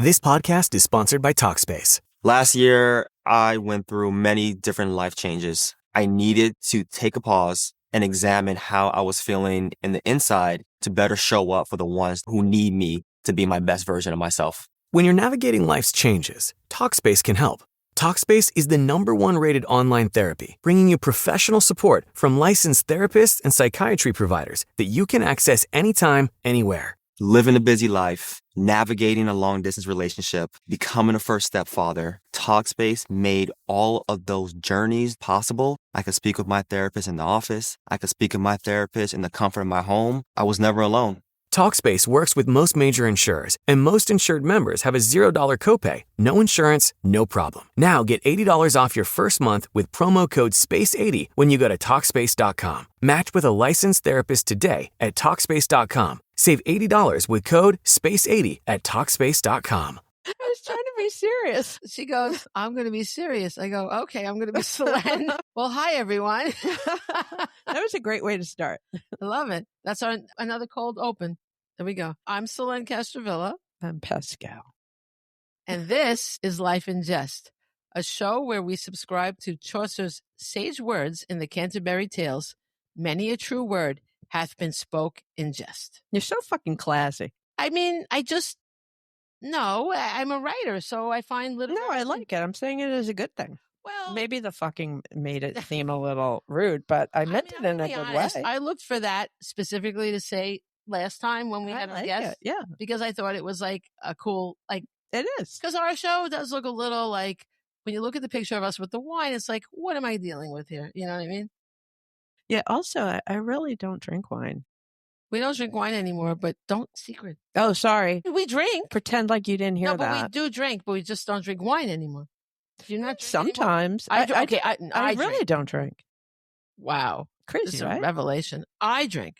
This podcast is sponsored by Talkspace. Last year, I went through many different life changes. I needed to take a pause and examine how I was feeling in the inside to better show up for the ones who need me to be my best version of myself. When you're navigating life's changes, Talkspace can help. Talkspace is the #1 rated online therapy, bringing you professional support from licensed therapists and psychiatry providers that you can access anytime, anywhere. Living a busy life, navigating a long-distance relationship, becoming a first-step father, Talkspace made all of those journeys possible. I could speak with my therapist in the office. I could speak with my therapist in the comfort of my home. I was never alone. Talkspace works with most major insurers, and most insured members have a $0 copay. No insurance, no problem. Now get $80 off your first month with promo code SPACE80 when you go to Talkspace.com. Match with a licensed therapist today at Talkspace.com. Save $80 with code SPACE80 at Talkspace.com. I was trying to be serious. She goes, I'm going to be serious. I go, okay, I'm going to be Selene. Well, hi, everyone. That was a great way to start. I love it. That's another cold open. There we go. I'm Selene Castrovilla. I'm Pascale. And this is Life in Jest, a show where we subscribe to Chaucer's sage words in the Canterbury Tales. Many a true word hath been spoke in jest. You're so fucking classy. I mean, No, I'm a writer, so I find little. No, I like it. I'm saying it as a good thing. Well, maybe the fucking made it seem a little rude, but I meant it in a good way. I looked for that specifically to say last time when we had a guest. Yeah. Because I thought it was like a cool, like. It is. Because our show does look a little like, when you look at the picture of us with the wine, it's like, what am I dealing with here? You know what I mean? Yeah. Also, I really don't drink wine. We don't drink wine anymore, but don't secret. Oh, sorry. We drink. Pretend like you didn't hear that. No, but we do drink, but we just don't drink wine anymore. Do you not drink sometimes. anymore? I really don't drink. Wow. Crazy, This is right? a revelation. I drink.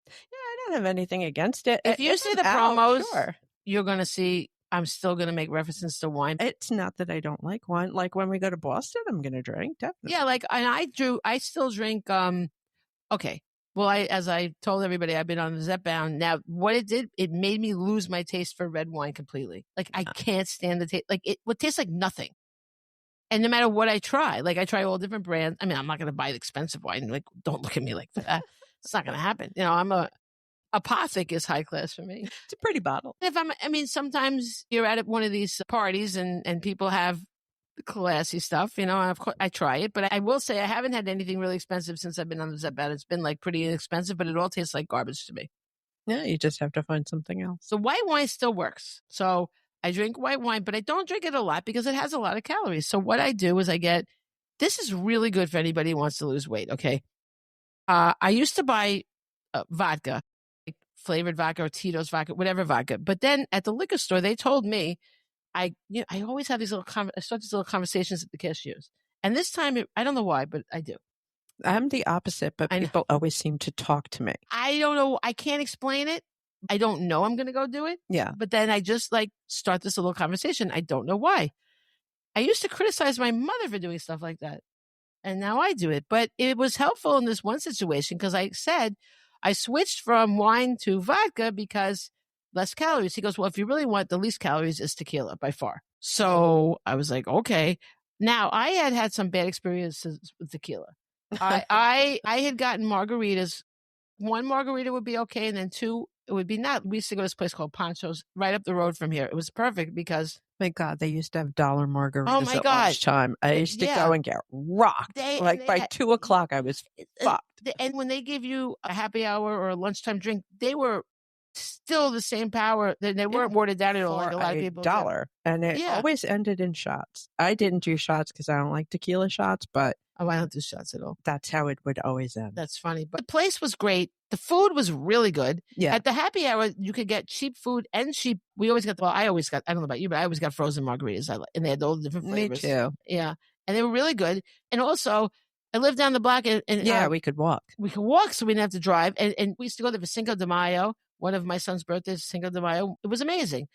Yeah, I don't have anything against it. If you see the promos, sure. You're going to see I'm still going to make references to wine. It's not that I don't like wine. Like when we go to Boston, I'm going to drink, definitely. Yeah, I still drink, okay. Well, as I told everybody, I've been on the Zepbound. Now, what it did, it made me lose my taste for red wine completely. Like, I can't stand the taste. Like, it would taste like nothing. And no matter what I try, like, I try all different brands. I mean, I'm not going to buy the expensive wine. Like, don't look at me like that. It's not going to happen. You know, Apothic is high class for me. It's a pretty bottle. Sometimes you're at one of these parties and people have classy stuff, you know, and of course I try it, but I will say I haven't had anything really expensive since I've been on the Zepbound. It's been like pretty inexpensive, but it all tastes like garbage to me. Yeah, you just have to find something else. So white wine still works. So I drink white wine, but I don't drink it a lot because it has a lot of calories. So what I do is this is really good for anybody who wants to lose weight, okay? I used to buy vodka, like flavored vodka or Tito's vodka, whatever vodka. But then at the liquor store, they told me, I always have these I start these little conversations at the cashiers. And this time, I don't know why, but I do. I'm the opposite, but people always seem to talk to me. I don't know. I can't explain it. I don't know I'm going to go do it. Yeah. But then I just start this little conversation. I don't know why. I used to criticize my mother for doing stuff like that. And now I do it. But it was helpful in this one situation because I said I switched from wine to vodka because less calories. He goes, well, if you really want the least calories is tequila by far. So I was like, okay. Now I had some bad experiences with tequila. I had gotten margaritas. One margarita would be okay. And then two, it would be not. We used to go to this place called Poncho's right up the road from here. It was perfect because. My God, they used to have $1 margaritas oh my at God. lunchtime. I used to go and get rocked. By 2 o'clock, I was fucked. And when they give you a happy hour or a lunchtime drink, they were still the same power. They weren't watered down at all. Like a lot of people. $1, and it always ended in shots. I didn't do shots because I don't like tequila shots, but I don't do shots at all. That's how it would always end. That's funny. But the place was great. The food was really good. Yeah. At the happy hour, you could get cheap food and cheap. I don't know about you, but I always got frozen margaritas. And they had all the different flavors. Me too. Yeah. And they were really good. And also, I lived down the block. And we could walk. We could walk so we didn't have to drive. And we used to go there for Cinco de Mayo. One of my son's birthdays, Cinco de Mayo. It was amazing.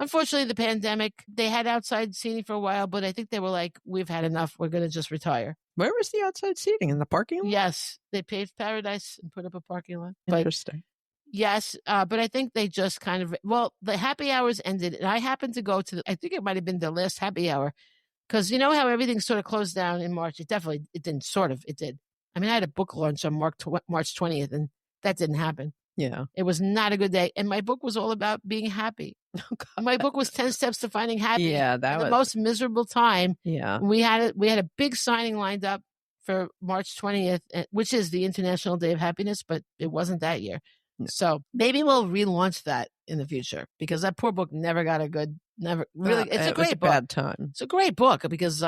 Unfortunately, the pandemic, they had outside seating for a while, but I think they were like, we've had enough. We're going to just retire. Where was the outside seating? In the parking lot? Yes. They paved paradise and put up a parking lot. Interesting. Yes, but I think they just kind of, well, the happy hours ended, and I happened to go to, I think it might have been the last happy hour, because you know how everything sort of closed down in March? It didn't sort of, it did. I mean, I had a book launch on March 20th, and that didn't happen. Yeah. It was not a good day. And my book was all about being happy. My book was 10 Steps to Finding Happy. Yeah, that and was the most miserable time. Yeah. We had a big signing lined up for March 20th, which is the International Day of Happiness, but it wasn't that year. No. So maybe we'll relaunch that in the future, because that poor book never got a good, really, it's a great book. Bad time. It's a great book because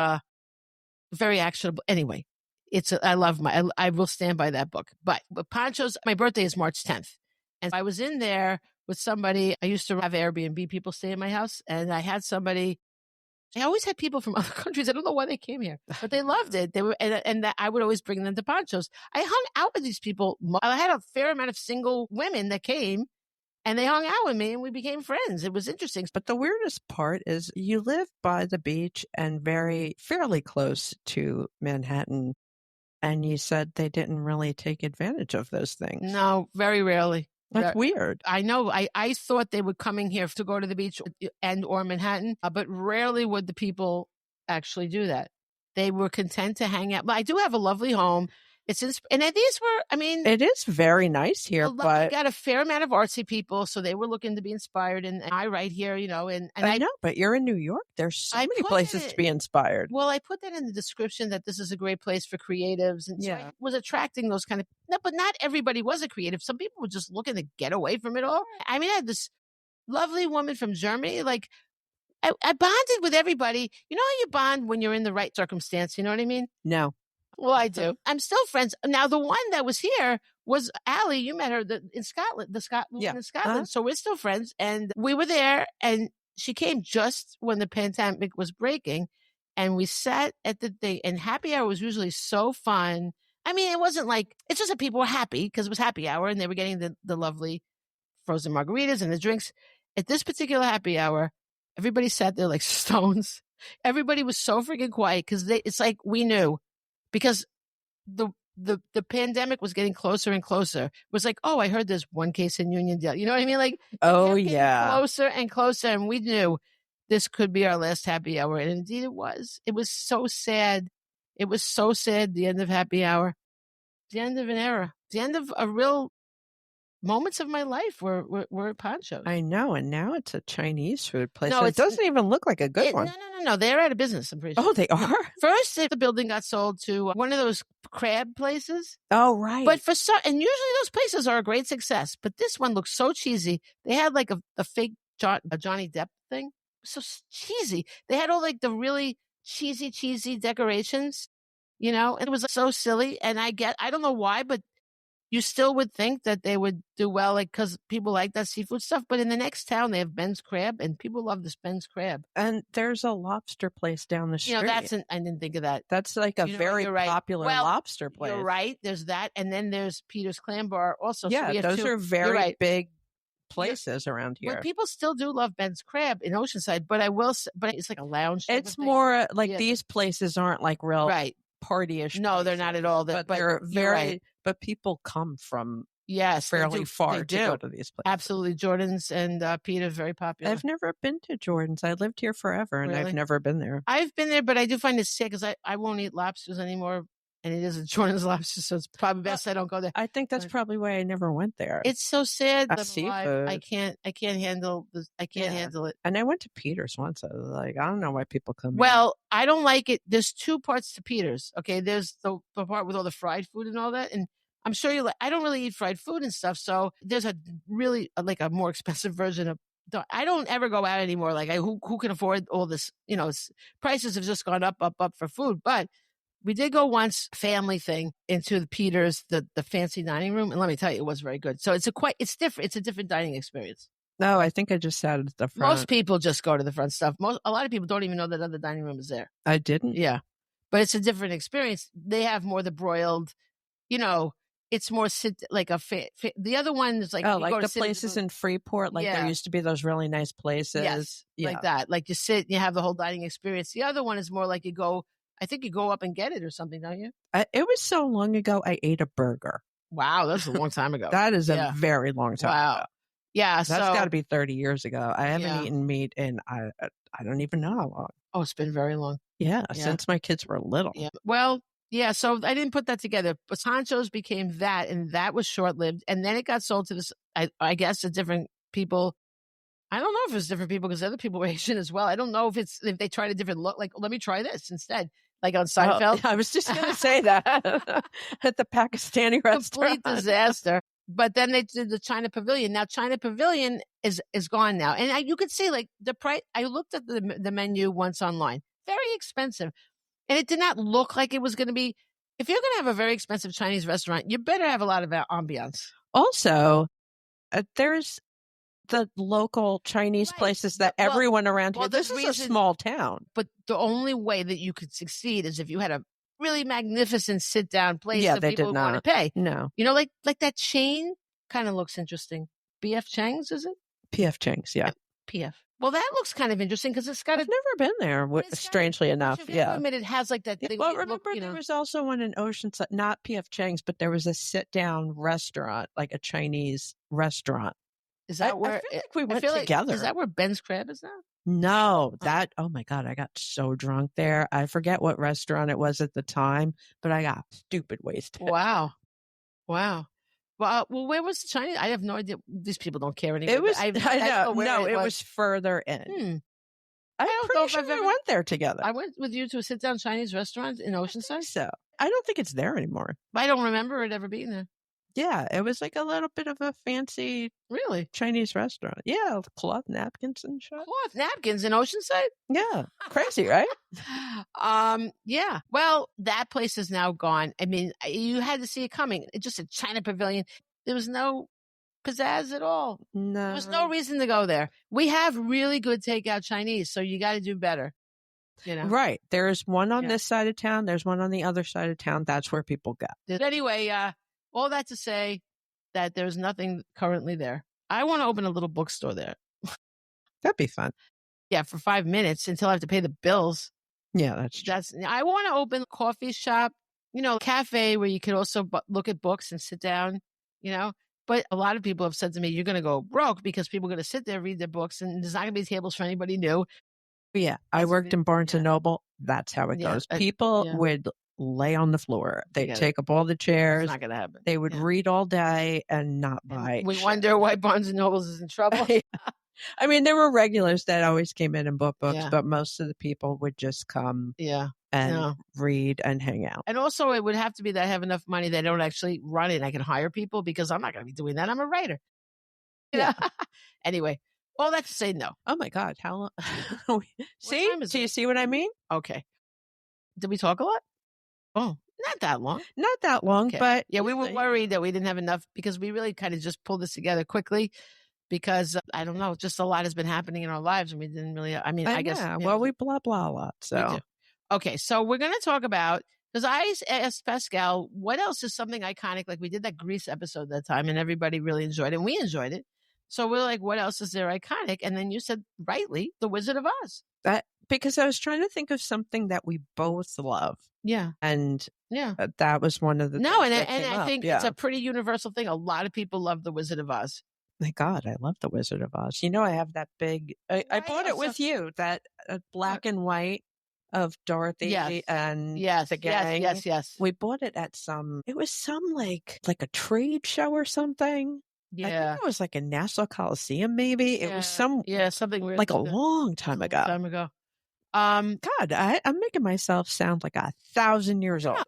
very actionable. Anyway, I will stand by that book. But ponchos, my birthday is March 10th. And I was in there with somebody. I used to have Airbnb people stay in my house, and I had somebody. I always had people from other countries. I don't know why they came here, but they loved it. They were, and I would always bring them to ponchos. I hung out with these people. I had a fair amount of single women that came, and they hung out with me, and we became friends. It was interesting. But the weirdest part is you live by the beach and fairly close to Manhattan, and you said they didn't really take advantage of those things. No, very rarely. That's weird. I know. I thought they were coming here to go to the beach and or Manhattan, but rarely would the people actually do that. They were content to hang out. But I do have a lovely home. And these were, I mean, it is very nice here, but we got a fair amount of artsy people, so they were looking to be inspired. And I write here, you know, and I know, but you're in New York. There's so many places to be inspired. Well, I put that in the description that this is a great place for creatives, and so I was attracting those kind of. No, but not everybody was a creative. Some people were just looking to get away from it all. I mean, I had this lovely woman from Germany, like. I bonded with everybody. You know how you bond when you're in the right circumstance? You know what I mean? No. Well, I do. I'm still friends. Now, the one that was here was Allie. You met her in Scotland, in Scotland. So we're still friends. And we were there, and she came just when the pandemic was breaking. And we sat at the thing, and happy hour was usually so fun. I mean, it wasn't like, it's just that people were happy because it was happy hour, and they were getting the lovely frozen margaritas and the drinks. At this particular happy hour, everybody sat there like stones. Everybody was so freaking quiet because it's like we knew. Because the pandemic was getting closer and closer. It was like, oh, I heard there's one case in Uniondale. You know what I mean? Like, oh yeah, closer and closer, and we knew this could be our last happy hour, and indeed it was. It was so sad. It was so sad. The end of happy hour, the end of an era, the end of a real moments of my life were ponchos. I know, and now it's a Chinese food place. No, it doesn't even look like a good one. No. They're out of business, I'm pretty sure. Oh, they are? First, the building got sold to one of those crab places. Oh, right. But and usually those places are a great success. But this one looks so cheesy. They had like a fake Johnny Depp thing. So cheesy. They had all like the really cheesy decorations, you know, and it was so silly. And I don't know why, but you still would think that they would do well, like, because people like that seafood stuff. But in the next town, they have Ben's Crab, and people love this Ben's Crab. And there's a lobster place down the street. You know, I didn't think of that. That's like a very popular lobster place. You're right. There's that. And then there's Peter's Clam Bar also. Yeah, so those are very big places around here. But people still do love Ben's Crab in Oceanside, but it's like a lounge. It's more like these places aren't like real partyish. No, they're not at all. But they're very. But people come from fairly far to go to these places. Absolutely. Jordan's and Peter's very popular. I've never been to Jordan's. I lived here forever, and I've never been there. I've been there, but I do find it sick because I won't eat lobsters anymore. And it isn't Jordan's lobster, so it's probably best I don't go there. I think that's probably why I never went there. It's so sad. Seafood. I can't handle this. I can't handle it. And I went to Peter's once. I was like, I don't know why people come. Well, I don't like it. There's two parts to Peter's. Okay, there's the part with all the fried food and all that, and I'm sure I don't really eat fried food and stuff. So there's a really like a more expensive version of. I don't ever go out anymore. Like who can afford all this? You know, prices have just gone up for food, but. We did go once, family thing, into the Peter's, the fancy dining room, and let me tell you, it was very good. So it's different. It's a different dining experience. No, I think I just sat at the front. Most people just go to the front stuff. A lot of people don't even know that other dining room is there. I didn't. Yeah, but it's a different experience. They have more the broiled, you know. It's more like the other one is like like the places in Freeport. Like there used to be those really nice places. Yes, like that. Like you sit, and you have the whole dining experience. The other one is more like you go. I think you go up and get it or something, don't you? It was so long ago, I ate a burger. Wow, that's a long time ago. That is Yeah. a very long time Wow. ago. Yeah, That's got to be 30 years ago. I haven't Yeah. eaten meat in, I don't even know how long. Oh, it's been very long. Yeah, Yeah. since my kids were little. Yeah. Well, yeah, so I didn't put that together. But Honchos became that, and that was short-lived. And then it got sold to this, I guess, to different people. I don't know if it's different people because other people were Asian as well. I don't know if they tried a different look. Like, let me try this instead. Like on Seinfeld. I was just going to say that at the Pakistani restaurant. Complete disaster. But then they did the China Pavilion. Now China Pavilion is gone now, and you could see like the price. I looked at the menu once online. Very expensive, and it did not look like it was going to be. If you're going to have a very expensive Chinese restaurant, you better have a lot of ambiance. Also, there's the local Chinese places that everyone around here. This is a small town. But the only way that you could succeed is if you had a really magnificent sit-down place that they people did would not want to pay. No. You know, like that chain kind of looks interesting. BF Chang's, is it? PF Chang's, yeah. PF. Well, that looks kind of interesting because it's got I've never been there, strangely enough. Yeah. It has like that thing. Well, remember there was also one in Oceanside, not PF Chang's, but there was a sit-down restaurant, like a Chinese restaurant. Is that where I feel like we went together? Is that where Ben's Crab is now? No, oh my God, I got so drunk there. I forget what restaurant it was at the time, but I got stupid wasted. Wow. Well, where was the Chinese? I have no idea. These people don't care anymore. It was, I know. No, it was further in. I'm pretty sure we went there together. I went with you to a sit-down Chinese restaurant in Oceanside? So I don't think it's there anymore. I don't remember it ever being there. Yeah, it was like a little bit of a fancy Chinese restaurant. Yeah, cloth napkins and shit. Cloth napkins in Oceanside? Yeah. Crazy, right? Yeah. Well, that place is now gone. I mean, you had to see it coming. It just a China Pavilion. There was no pizzazz at all. No. There was no reason to go there. We have really good takeout Chinese, so you got to do better. You know? Right. There's one on this side of town. There's one on the other side of town. That's where people go. Anyway, all that to say that there's nothing currently there. I want to open a little bookstore there. That'd be fun. Yeah, for 5 minutes until I have to pay the bills. Yeah, that's true. I want to open a coffee shop, cafe where you can also look at books and sit down, But a lot of people have said to me, you're going to go broke because people are going to sit there, read their books, and there's not going to be tables for anybody new. Yeah, I worked in Barnes & Noble. That's how it goes. People would lay on the floor. They'd take up all the chairs. It's not going to happen. They would read all day and not buy. We wonder why Barnes & Noble is in trouble. I mean, there were regulars that always came in and bought books, but most of the people would just come and read and hang out. And also, it would have to be that I have enough money that I don't actually run it. I can hire people because I'm not going to be doing that. I'm a writer. Yeah. Anyway, all that to say no. Oh, my God. How long? See? Do you see what I mean? Okay. Did we talk a lot? Oh, not that long. Not that long, but... Yeah, we were worried that we didn't have enough because we really kind of just pulled this together quickly because, I don't know, just a lot has been happening in our lives and we didn't really... I mean, I guess... Yeah, well, we blah, blah a lot, so... Okay, so we're going to talk about... Because I asked Pascale, what else is something iconic? Like we did that Grease episode that time and everybody really enjoyed it and we enjoyed it. So we're like, what else is there iconic? And then you said, rightly, The Wizard of Oz. Because I was trying to think of something that we both love. Yeah. And that was one of the No, and I think it's a pretty universal thing. A lot of people love The Wizard of Oz. My God, I love The Wizard of Oz. I have that big... I bought it with you, that black and white of Dorothy and the gang. Yes. We bought it at it was some like a trade show or something. Yeah. I think it was like a Nassau Coliseum, maybe. It was something weird. Like a long time ago. God, I'm making myself sound like 1,000 years old.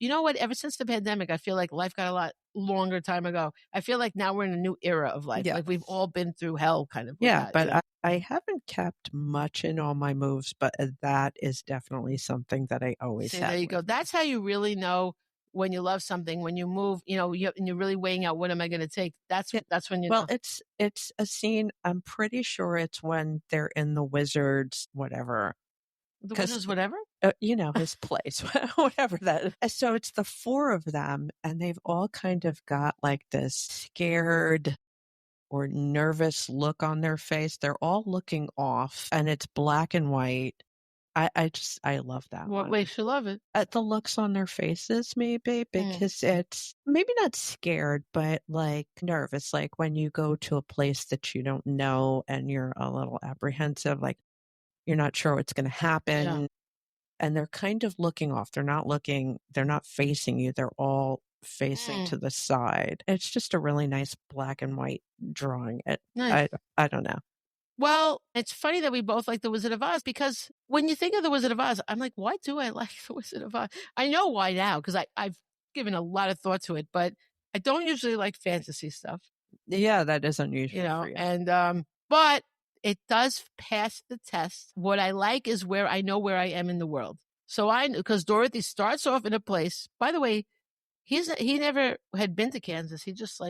You know what? Ever since the pandemic, I feel like life got a lot longer time ago. I feel like now we're in a new era of life. Yeah. Like we've all been through hell kind of. Yeah, but I haven't kept much in all my moves, but that is definitely something that I always have. There you go. That's how you really know when you love something, when you move, and you're really weighing out, what am I going to take? That's when you know. Well, it's a scene. I'm pretty sure it's when they're in the wizard's whatever. The wizard's whatever? His place, whatever that is. So it's the four of them, and they've all kind of got like this scared or nervous look on their face. They're all looking off, and it's black and white. I love that What one. makes you love it? The looks on their faces, maybe, because it's maybe not scared, but like nervous. Like when you go to a place that you don't know and you're a little apprehensive, like you're not sure what's going to happen. Yeah. And they're kind of looking off. They're not facing you. They're all facing to the side. It's just a really nice black and white drawing. Nice. I don't know. Well, it's funny that we both like The Wizard of Oz, because when you think of The Wizard of Oz, I'm like, why do I like The Wizard of Oz? I know why now, because I've given a lot of thought to it, but I don't usually like fantasy stuff. Yeah, that is unusual for you. And but it does pass the test. What I like is where I know where I am in the world. So because Dorothy starts off in a place. By the way, he never had been to Kansas. He just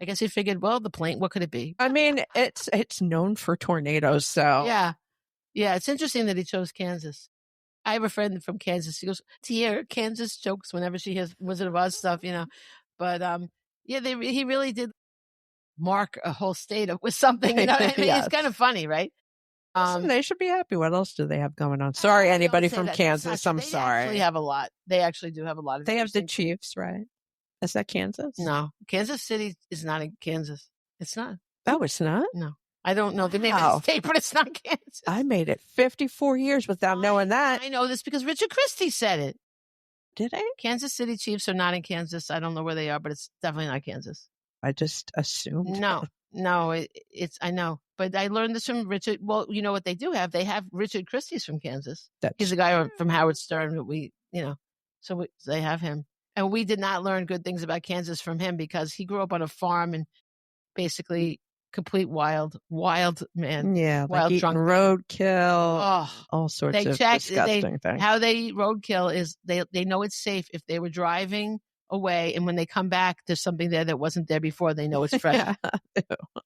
I guess he figured, well, the plane, what could it be? I mean, it's known for tornadoes, so. Yeah. It's interesting that he chose Kansas. I have a friend from Kansas. He goes to hear Kansas jokes whenever she hears Wizard of Oz stuff, But he really did mark a whole state with something. You know what I mean? Yes. It's kind of funny, right? They should be happy. What else do they have going on? Sorry, anybody from Kansas. I'm sorry. They actually have a lot. They actually do have a lot of. They have the Chiefs, right? Is that Kansas? No, Kansas City is not in Kansas. It's not. Oh, it's not? No. I don't know the name of the state, but it's not Kansas. I made it 54 years without knowing that. I know this because Richard Christie said it. Did I? Kansas City Chiefs are not in Kansas. I don't know where they are, but it's definitely not Kansas. I just assumed. No, it's I know. But I learned this from Richard. Well, you know what they do have? They have Richard Christie's from Kansas. He's a guy from Howard Stern. So they have him. And we did not learn good things about Kansas from him because he grew up on a farm and basically complete wild man. Yeah, wild like drunk roadkill, all sorts of disgusting things. How they eat roadkill is they know it's safe if they were driving away, and when they come back, there's something there that wasn't there before. They know it's fresh.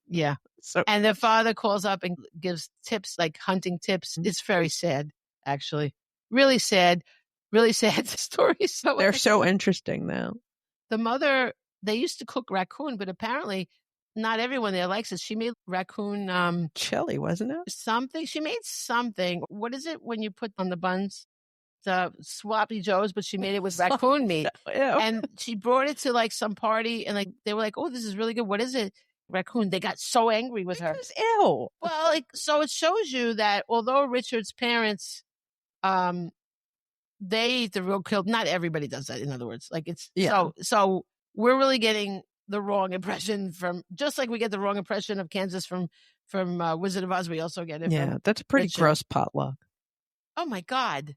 Yeah. So, and their father calls up and gives tips, like hunting tips. It's very sad, actually. Really sad stories. So they're so interesting, though. The mother, they used to cook raccoon, but apparently not everyone there likes it. She made raccoon chili, wasn't it? Something. She made something. What is it when you put on the buns? The sloppy joes, but she made it with raccoon meat. And she brought it to like some party, and they were like, "Oh, this is really good. What is it?" Raccoon. They got so angry with her. Ew. Well, so it shows you that although Richard's parents, they eat the roadkill. Not everybody does that. In other words, so we're really getting the wrong impression from, just like we get the wrong impression of Kansas from Wizard of Oz. We also get it. Yeah, that's a pretty gross potluck. Oh my God.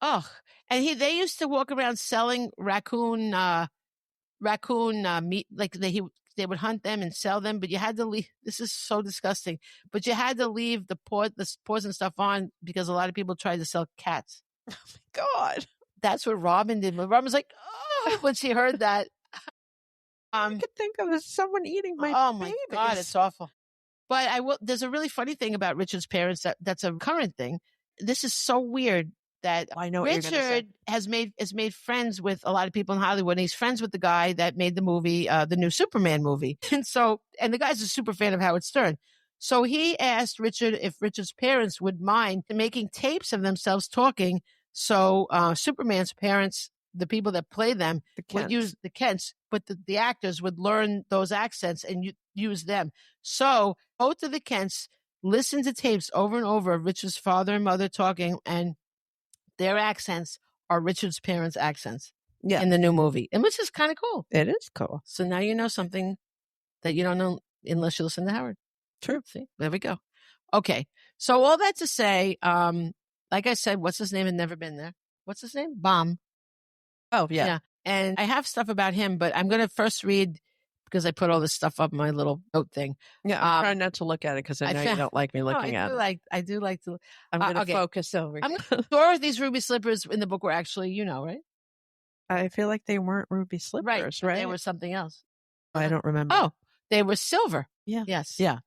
Oh, and they used to walk around selling raccoon meat. Like they would hunt them and sell them, but you had to leave. This is so disgusting. But you had to leave the paws and stuff on because a lot of people tried to sell cats. Oh my God, that's what Robin did. Robin was like, oh, when she heard that. I could think of someone eating my. Oh my God, it's awful. But there's a really funny thing about Richard's parents that's a current thing. This is so weird. That I know Richard has made friends with a lot of people in Hollywood. And he's friends with the guy that made the movie, the new Superman movie. And the guy's a super fan of Howard Stern. So he asked Richard if Richard's parents would mind making tapes of themselves talking. So Superman's parents, the people that play them, would use the Kents, but the actors would learn those accents and use them. So both of the Kents listened to tapes over and over of Richard's father and mother talking, and their accents are Richard's parents' accents in the new movie, and which is kind of cool. It is cool. So now you know something that you don't know unless you listen to Howard. True. See, there we go. Okay. So all that to say, like I said, what's his name had never been there. What's his name? Baum. Oh, yeah. And I have stuff about him, but I'm going to first read, because I put all this stuff up in my little note thing. Yeah, I'm trying not to look at it because I know you don't like me looking at it. I do like to. I'm going to focus over. I'm sure these ruby slippers in the book were actually, right? I feel like they weren't ruby slippers, right? They were something else. I don't remember. Oh, they were silver. Yeah. Yes. Yeah.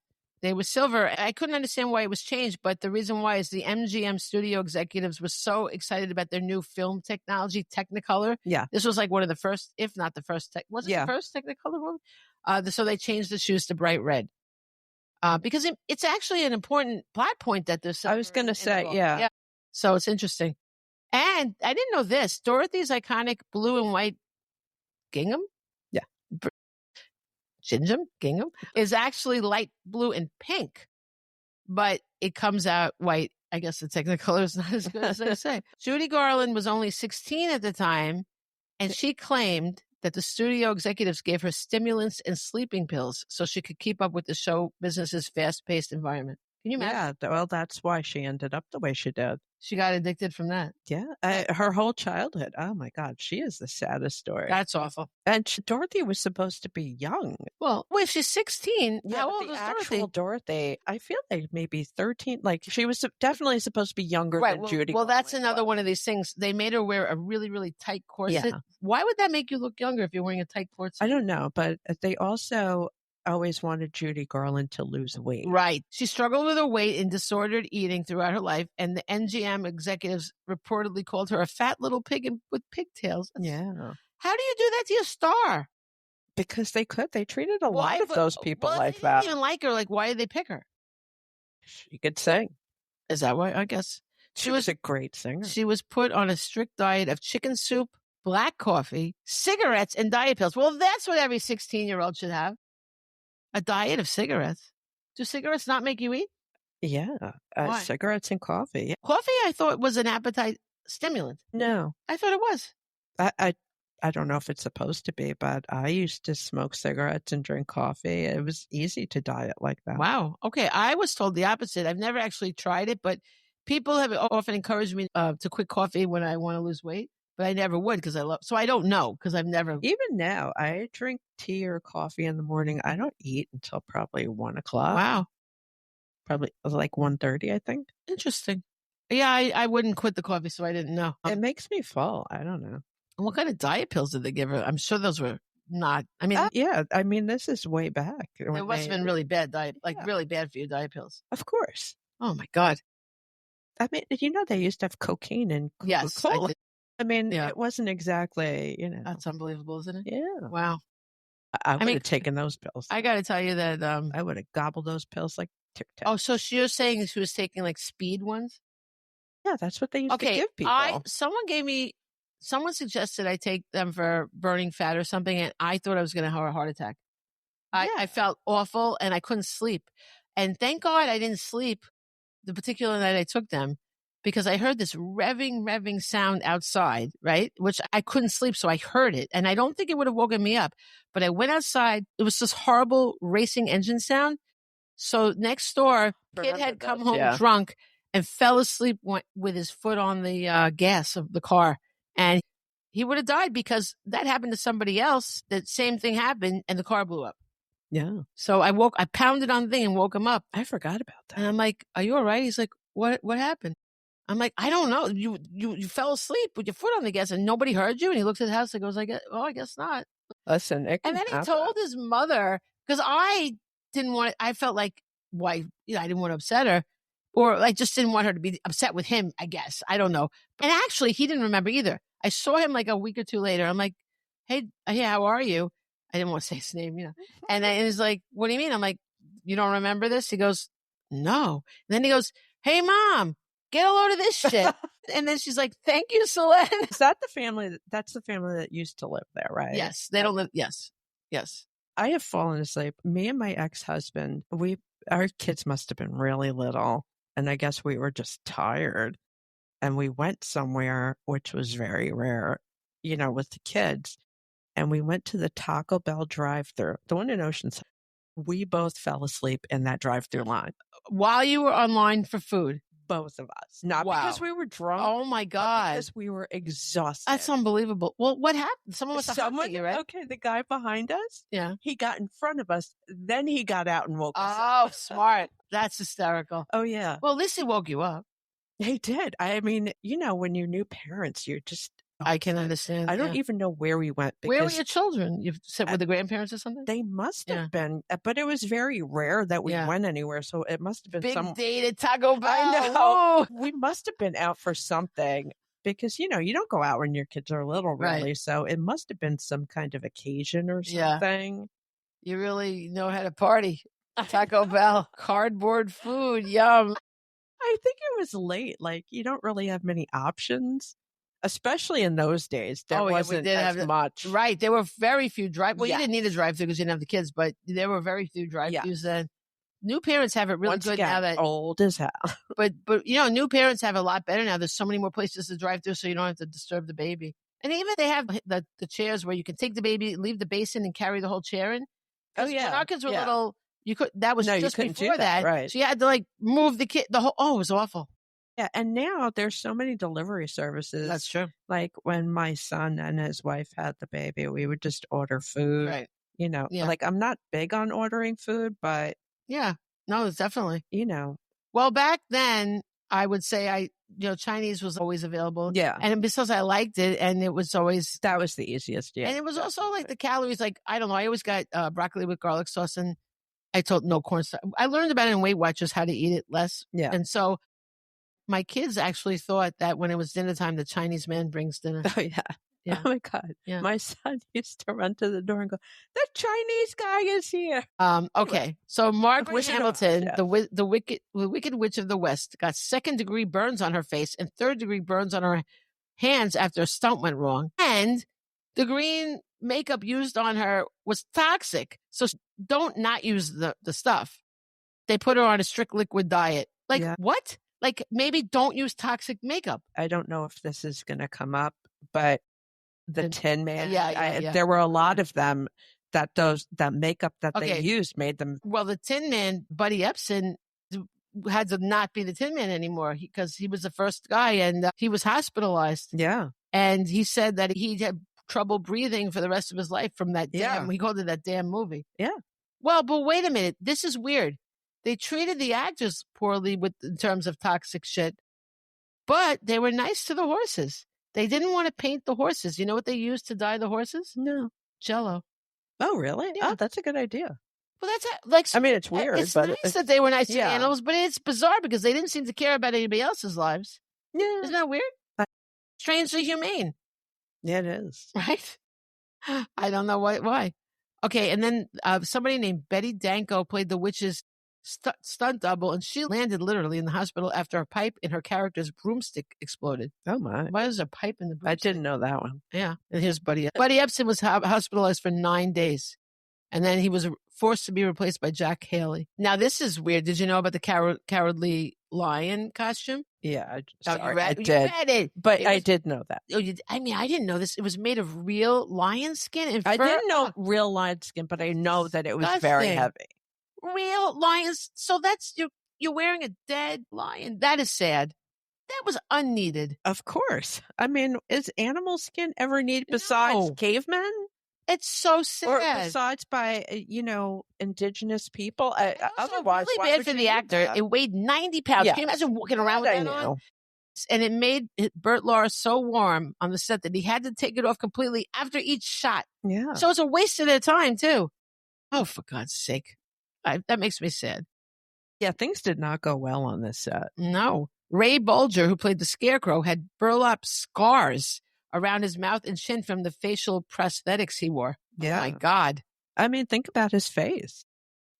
They were silver. I couldn't understand why it was changed, but the reason why is the MGM studio executives were so excited about their new film technology, Technicolor. Yeah. This was like one of the first, if not the first, was it the first Technicolor one? So they changed the shoes to bright red. Because it's actually an important plot point that there's. I was going to say, yeah. So it's interesting. And I didn't know this. Dorothy's iconic blue and white gingham? Yeah. Gingham is actually light blue and pink, but it comes out white. I guess the Technicolor is not as good as they say. Judy Garland was only 16 at the time, and she claimed that the studio executives gave her stimulants and sleeping pills so she could keep up with the show business's fast-paced environment. Can you imagine? Yeah, well, that's why she ended up the way she did. She got addicted from that. Yeah, her whole childhood. Oh my God, she is the saddest story. That's awful. And Dorothy was supposed to be young. Well, if she's 16, Yeah, how but old the is actual Dorothy? Dorothy? I feel like maybe 13. Like she was definitely supposed to be younger than Judy. Well, that's Garland another was. one of these things. They made her wear a really, really tight corset. Yeah. Why would that make you look younger if you're wearing a tight corset? I don't know, but they also always wanted Judy Garland to lose weight. Right. She struggled with her weight and disordered eating throughout her life, and the NGM executives reportedly called her a fat little pig with pigtails. Yeah. How do you do that to your star? Because they could. They treated a lot of those people like they that. didn't even like her. Like, why did they pick her? She could sing. Is that why? I guess. She was a great singer. She was put on a strict diet of chicken soup, black coffee, cigarettes, and diet pills. Well, that's what every 16-year-old should have. A diet of cigarettes. Do cigarettes not make you eat? Yeah. Why? Cigarettes and coffee. Coffee, I thought, was an appetite stimulant. No. I thought it was. I don't know if it's supposed to be, but I used to smoke cigarettes and drink coffee. It was easy to diet like that. Wow. Okay. I was told the opposite. I've never actually tried it, but people have often encouraged me to quit coffee when I want to lose weight, but I never would because so I don't know because I've never. Even now, I drink tea or coffee in the morning. I don't eat until probably 1 o'clock. Wow. Probably like 1:30, I think. Interesting. Yeah, I wouldn't quit the coffee, so I didn't know. It makes me full. I don't know. What kind of diet pills did they give her? I'm sure those were not. I mean, yeah. I mean, this is way back. It must have been really bad diet, really bad for you diet pills. Of course. Oh my God. I mean, they used to have cocaine in Coca-Cola. Yes, I mean, it wasn't exactly, That's unbelievable, isn't it? Yeah. Wow. I would have taken those pills. I got to tell you that I would have gobbled those pills like Tic Tac. Oh, so you're saying she was taking like speed ones? Yeah, that's what they used to give people. Someone suggested I take them for burning fat or something, and I thought I was going to have a heart attack. I felt awful, and I couldn't sleep. And thank God I didn't sleep the particular night I took them, because I heard this revving sound outside, right? Which I couldn't sleep, so I heard it. And I don't think it would have woken me up. But I went outside. It was this horrible racing engine sound. So next door, kid had come home drunk and fell asleep with his foot on the gas of the car. And he would have died because that happened to somebody else. The same thing happened and the car blew up. Yeah. So I pounded on the thing and woke him up. I forgot about that. And I'm like, are you all right? He's like, what happened? I'm like, I don't know. You fell asleep with your foot on the gas and nobody heard you. And he looks at the house and goes, I guess not. Listen, and then he told his mother, because I didn't want it. I felt like, why, I didn't want to upset her, or I just didn't want her to be upset with him, I guess. I don't know. And actually, he didn't remember either. I saw him like a week or two later. I'm like, hey, how are you? I didn't want to say his name, And he's like, what do you mean? I'm like, you don't remember this? He goes, no. And then he goes, hey, Mom, get a load of this shit. And then she's like, thank you, Selene. Is that the family? That's the family that used to live there, right? Yes. They don't live. Yes. I have fallen asleep. Me and my ex-husband, our kids must have been really little. And I guess we were just tired. And we went somewhere, which was very rare, with the kids. And we went to the Taco Bell drive-thru, the one in Oceanside. We both fell asleep in that drive-thru line. While you were online for food? Both of us. Not because we were drunk. Oh, my God. Because we were exhausted. That's unbelievable. Well, what happened? Someone was right? Okay, the guy behind us. Yeah. He got in front of us. Then he got out and woke us up. Oh, smart. That's hysterical. Oh, yeah. Well, at least he woke you up. He did. I mean, when you're new parents, you're just... I can understand. I don't even know where we went. Where were your children? You said with the grandparents or something? They must have been, but it was very rare that we went anywhere. So it must have been big dated Taco Bell. I know. We must have been out for something because, you don't go out when your kids are little, really. Right. So it must have been some kind of occasion or something. You really know how to party. Taco Bell, cardboard food, yum. I think it was late. Like, you don't really have many options, especially in those days. There wasn't as much. Right. There were very few Well, you Yes. didn't need a drive-through because you didn't have the kids, but there were very few drive-throughs Yes. then. New parents have it really Once good again, now that old as hell. but you know, new parents have it a lot better now. There's so many more places to drive through so you don't have to disturb the baby. And even they have the chairs where you can take the baby, leave the basin and carry the whole chair in. Oh, 'Cause yeah. when our kids were Yeah. little, that was No, you just couldn't do before that, right. So you had to like move the kid, it was awful. Yeah, and now there's so many delivery services. That's true. Like when my son and his wife had the baby, we would just order food. Right. You know, Yeah. like I'm not big on ordering food, but Yeah. No, it's definitely. you know, Well, back then, I would say Chinese was always available. Yeah. And because I liked it and it was always, that was the easiest. Yeah. and it was also like the calories, like, I don't know, I always got broccoli with garlic sauce and I told no cornstarch. I learned about it in Weight Watchers how to eat it less. Yeah. And so my kids actually thought that when it was dinner time, the Chinese man brings dinner. Oh, yeah. Yeah. Oh, my God. Yeah. My son used to run to the door and go, the Chinese guy is here. Okay. So Margaret Wizard of Oz, Hamilton, yes. the Wicked Witch of the West, got 2nd-degree burns on her face and 3rd-degree burns on her hands after a stunt went wrong. And the green makeup used on her was toxic. So don't not use the stuff. They put her on a strict liquid diet. Like, Yeah. what? Like, maybe don't use toxic makeup. I don't know if this is going to come up, but the Tin Man, Yeah. there were a lot of them that makeup that they Okay. used made them. Well, the Tin Man, Buddy Epson, had to not be the Tin Man anymore because he was the first guy and he was hospitalized. Yeah. And he said that he had trouble breathing for the rest of his life from that Yeah. he called it that damn movie. Yeah. Well, but wait a minute. This is weird. They treated the actors poorly in terms of toxic shit, but they were nice to the horses. They didn't want to paint the horses. You know what they used to dye the horses? No. Jello. Oh, really? Yeah. Oh, that's a good idea. Well, that's like, I mean, it's weird, it's but nice that they were nice to the yeah. animals, but it's bizarre because they didn't seem to care about anybody else's lives. Yeah. Isn't that weird? Strangely humane, Yeah, it is. right? I don't know why. Okay, and then somebody named Betty Danko played the witch's stunt double, and she landed literally in the hospital after a pipe in her character's broomstick exploded. Oh, my. Why is there a pipe in the broomstick? I didn't know that one. Yeah, and here's Buddy. Buddy Epson was hospitalized for 9 days, and then he was forced to be replaced by Jack Haley. Now, this is weird. Did you know about the cowardly lion costume? Yeah, Oh, sorry, you read it. but I did know that. Oh, I mean, I didn't know this. It was made of real lion skin and fur. I didn't know real lion skin, but I know that it was very Disgusting. heavy. Real lions. So that's you're wearing a dead lion. That is sad. That was unneeded. Of course. I mean, is animal skin ever needed besides No. cavemen? It's so sad. Or besides by, indigenous people? Otherwise, really why bad would for you the use actor. that? It weighed 90 pounds. Yeah. Can you imagine walking around with I that on? know. And it made Burt Lahr so warm on the set that he had to take it off completely after each shot. Yeah. So it's a waste of their time, too. Oh, for God's sake. That makes me sad. Yeah, things did not go well on this set. No. Ray Bolger, who played the Scarecrow, had burlap scars around his mouth and chin from the facial prosthetics he wore. Yeah. Oh, my God. I mean, think about his face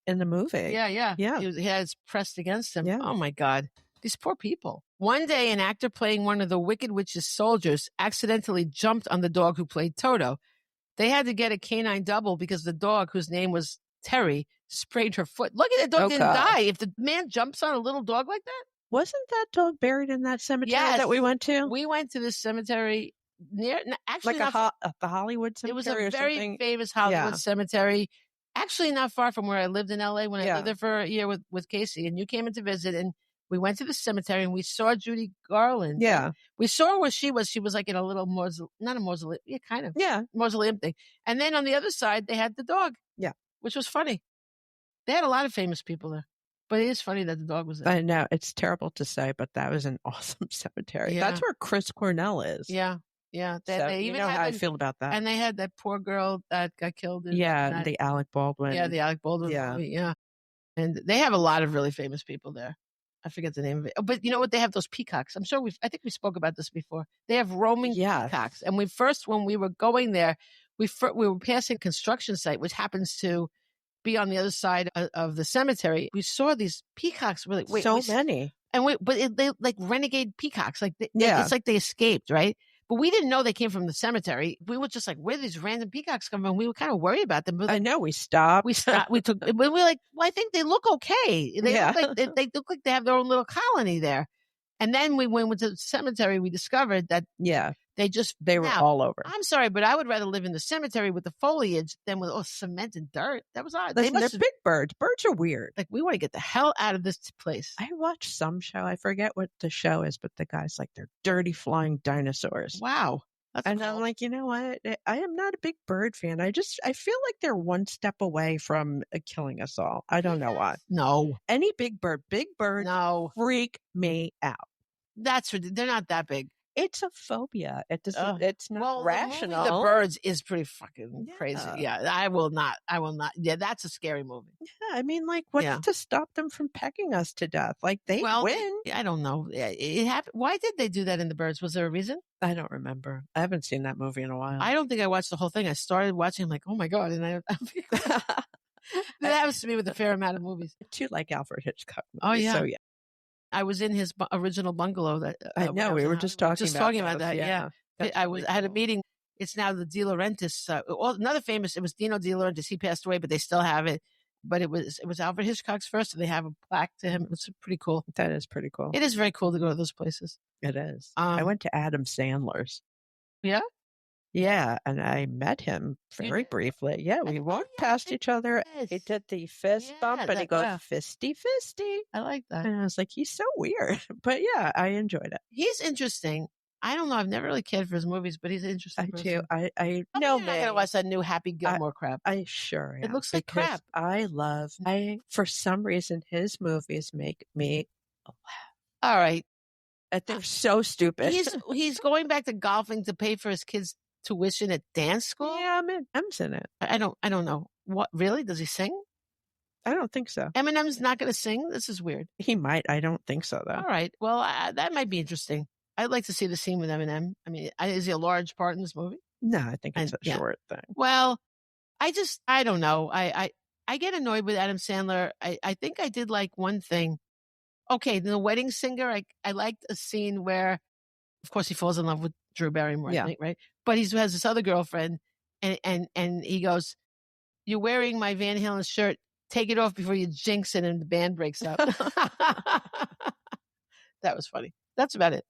in the movie. Yeah. Yeah. He had his pressed against him. Yeah. Oh, my God. These poor people. One day, an actor playing one of the Wicked Witch's soldiers accidentally jumped on the dog who played Toto. They had to get a canine double because the dog, whose name was Terry, sprayed her foot. Lucky the dog didn't die. If the man jumps on a little dog like that. Wasn't that dog buried in that cemetery that we went to? We went to this cemetery near, actually, like the Hollywood cemetery. It was a or very something? famous Hollywood cemetery. Actually, not far from where I lived in LA when I lived there for a year with Casey. And you came in to visit, and we went to the cemetery, and we saw Judy Garland. Yeah. We saw where she was. She was like in a little not a mausoleum, yeah, kind of. Yeah. Mausoleum thing. And then on the other side, they had the dog. Yeah. Which was funny. They had a lot of famous people there. But it is funny that the dog was there. I know. It's terrible to say, but that was an awesome cemetery. Yeah. That's where Chris Cornell is. Yeah. Yeah. They even know how I feel about that. And they had that poor girl that got killed. The Alec Baldwin. Yeah, the Alec Baldwin movie. Yeah. And they have a lot of really famous people there. I forget the name of it. But you know what? They have those peacocks. I'm sure I think we spoke about this before. They have roaming peacocks. And when we were going there, we were passing a construction site, which happens to be on the other side of the cemetery, we saw these peacocks. Really, many. And they like renegade peacocks. Like Yeah. it's like they escaped, right? But we didn't know they came from the cemetery. We were just like, where do these random peacocks come from? We were kind of worried about them. But I know, we stopped. We took, but we were like, well, I think they look okay. They look like they have their own little colony there. And then we went to the cemetery. We discovered that they were all over. I'm sorry, but I would rather live in the cemetery with the foliage than with cement and dirt. That was odd. Listen, they're big birds. Birds are weird. Like, we want to get the hell out of this place. I watched some show. I forget what the show is, but the guy's like, they're dirty flying dinosaurs. Wow. And cool. I'm like, you know what? I am not a big bird fan. I feel like they're one step away from killing us all. I don't know why. No. Any big birds freak me out. They're not that big. It's a phobia. It's not rational. The birds is pretty fucking crazy. Yeah, I will not. Yeah, that's a scary movie. Yeah, I mean, like, what's to stop them from pecking us to death? Like, they win. I don't know. It happened. Why did they do that in The Birds? Was there a reason? I don't remember. I haven't seen that movie in a while. I don't think I watched the whole thing. I started watching. I'm like, oh my God. And that happens to me with a fair amount of movies. I too like Alfred Hitchcock movies. Oh, yeah. So, yeah. I was in his original bungalow. That I know. We were just talking about that. Yeah. I had a meeting. It's now the De Laurentiis. Another famous. It was Dino De Laurentiis. He passed away, but they still have it. But it was Alfred Hitchcock's first, and they have a plaque to him. It's pretty cool. That is pretty cool. It is very cool to go to those places. It is. I went to Adam Sandler's. Yeah? Yeah, and I met him very briefly. Yeah, we walked past each other. He did the fist bump, and he goes, fisty, fisty. I like that. And I was like, he's so weird. But yeah, I enjoyed it. He's interesting. I don't know. I've never really cared for his movies, but he's an interesting person. Do. I know, man. I gotta watch that new Happy Gilmore crap. I sure am. It looks like crap. For some reason, his movies make me laugh. All right. They're so stupid. He's going back to golfing to pay for his kids' tuition at dance school. Yeah, Eminem's in it. I don't know. What, really? Does he sing? I don't think so. Eminem's not going to sing? This is weird. He might. I don't think so, though. All right. Well, that might be interesting. I'd like to see the scene with Eminem. I mean, is he a large part in this movie? No, I think it's a short thing. Well, I don't know. I get annoyed with Adam Sandler. I think I did like one thing. Okay, The Wedding Singer, I liked a scene where, of course, he falls in love with Drew Barrymore, I think, right? But he has this other girlfriend, and he goes, "You're wearing my Van Halen shirt. Take it off before you jinx it," and the band breaks up. That was funny. That's about it.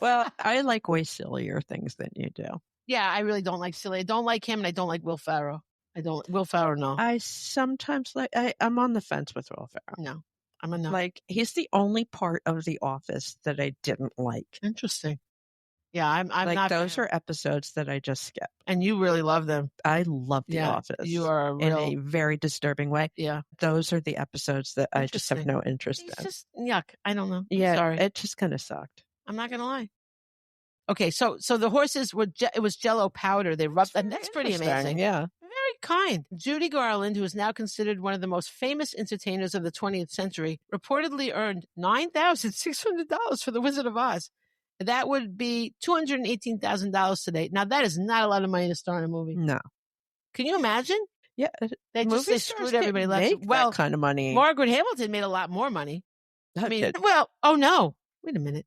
Well, I like way sillier things than you do. Yeah, I really don't like silly. I don't like him, and I don't like Will Ferrell. Will Ferrell, no. I sometimes I'm on the fence with Will Ferrell. No. I'm a no. Like, he's the only part of The Office that I didn't like. Interesting. Yeah, I'm like, not. Those are episodes that I just skip. And you really love them. I love The Office. You are in a very disturbing way. Yeah. Those are the episodes that I just have no interest in. It's just yuck. I don't know. Yeah. Sorry. It just kind of sucked. I'm not going to lie. Okay, so the horses it was Jell-O powder. They rubbed, and that's pretty amazing. Yeah. Very kind. Judy Garland, who is now considered one of the most famous entertainers of the 20th century, reportedly earned $9,600 for The Wizard of Oz. That would be $218,000 today. Now, that is not a lot of money to star in a movie. No. Can you imagine? Yeah. They screwed everybody left. Well, that kind of money. Margaret Hamilton made a lot more money. Oh no. Wait a minute.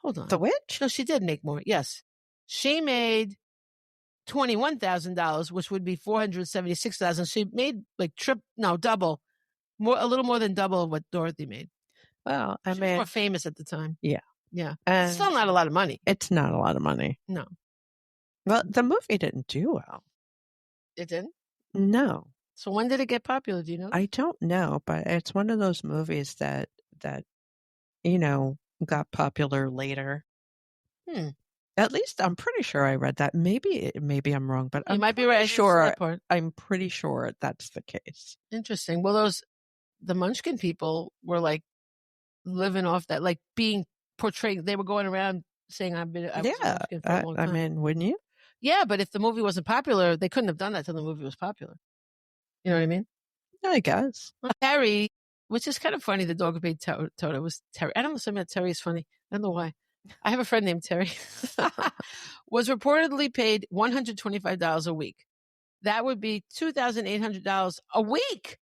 Hold on. The Witch? No, she did make more. Yes. She made $21,000, which would be $476,000. She made double. A little more than double of what Dorothy made. Well, she was more famous at the time. Yeah. Yeah. It's still not a lot of money. It's not a lot of money. No. Well, the movie didn't do well. It didn't? No. So when did it get popular? Do you know? I don't know, but it's one of those movies that got popular later. At least I'm pretty sure I read that. Maybe I'm wrong, but you might be right. I'm pretty sure that's the case. Interesting. Well, the Munchkin people were like living off that, like being portrayed. They were going around saying, I was a Munchkin for a long time. I mean, wouldn't you? Yeah, but if the movie wasn't popular, they couldn't have done that till the movie was popular. You know what I mean? I guess. Terry, which is kind of funny, the dog who made Toto was Terry. I don't know, something about Terry is funny. I don't know why. I have a friend named Terry. Was reportedly paid $125 a week. that would be $2,800 a week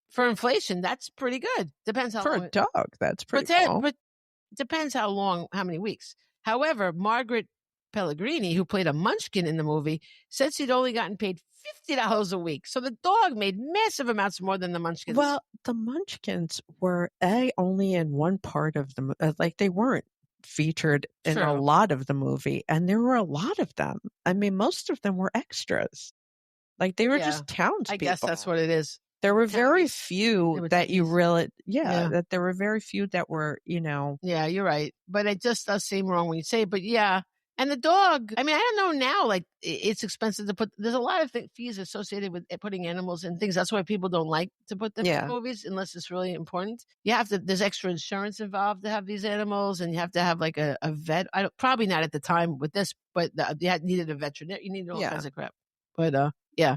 for inflation. That's pretty good. Depends how For long. a dog, that's pretty cool. But depends how long, how many weeks. However, Margaret Pellegrini, who played a munchkin in the movie, said she'd only gotten paid $50 a week. So the dog made massive amounts more than the munchkins. Well, the munchkins were only in one part of the like they weren't featured in a lot of the movie, and there were a lot of them. I mean, most of them were extras. Like they were just townspeople. I guess that's what it is. There were very few that you really, that there were very few that were, Yeah, you're right. But it just does seem wrong when you say it. But yeah. And the dog, I mean, I don't know now, like it's expensive to put, there's a lot of fees associated with putting animals in things. That's why people don't like to put them in movies unless it's really important. You have to, there's extra insurance involved to have these animals, and you have to have like a vet. Probably not at the time with this, but you needed a veterinarian. You needed all kinds of crap. But yeah.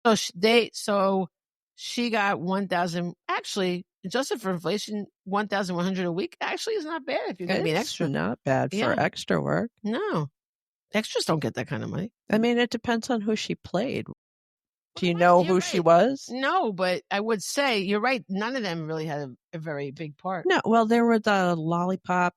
So she got 1,000, actually, adjusted for inflation, 1,100 a week actually is not bad if you're going to be an extra. It's not bad for extra work. No. Extras don't get that kind of money. I mean, it depends on who she played. Do you know who she was? No, but I would say you're right. None of them really had a very big part. No, well, there were the Lollipop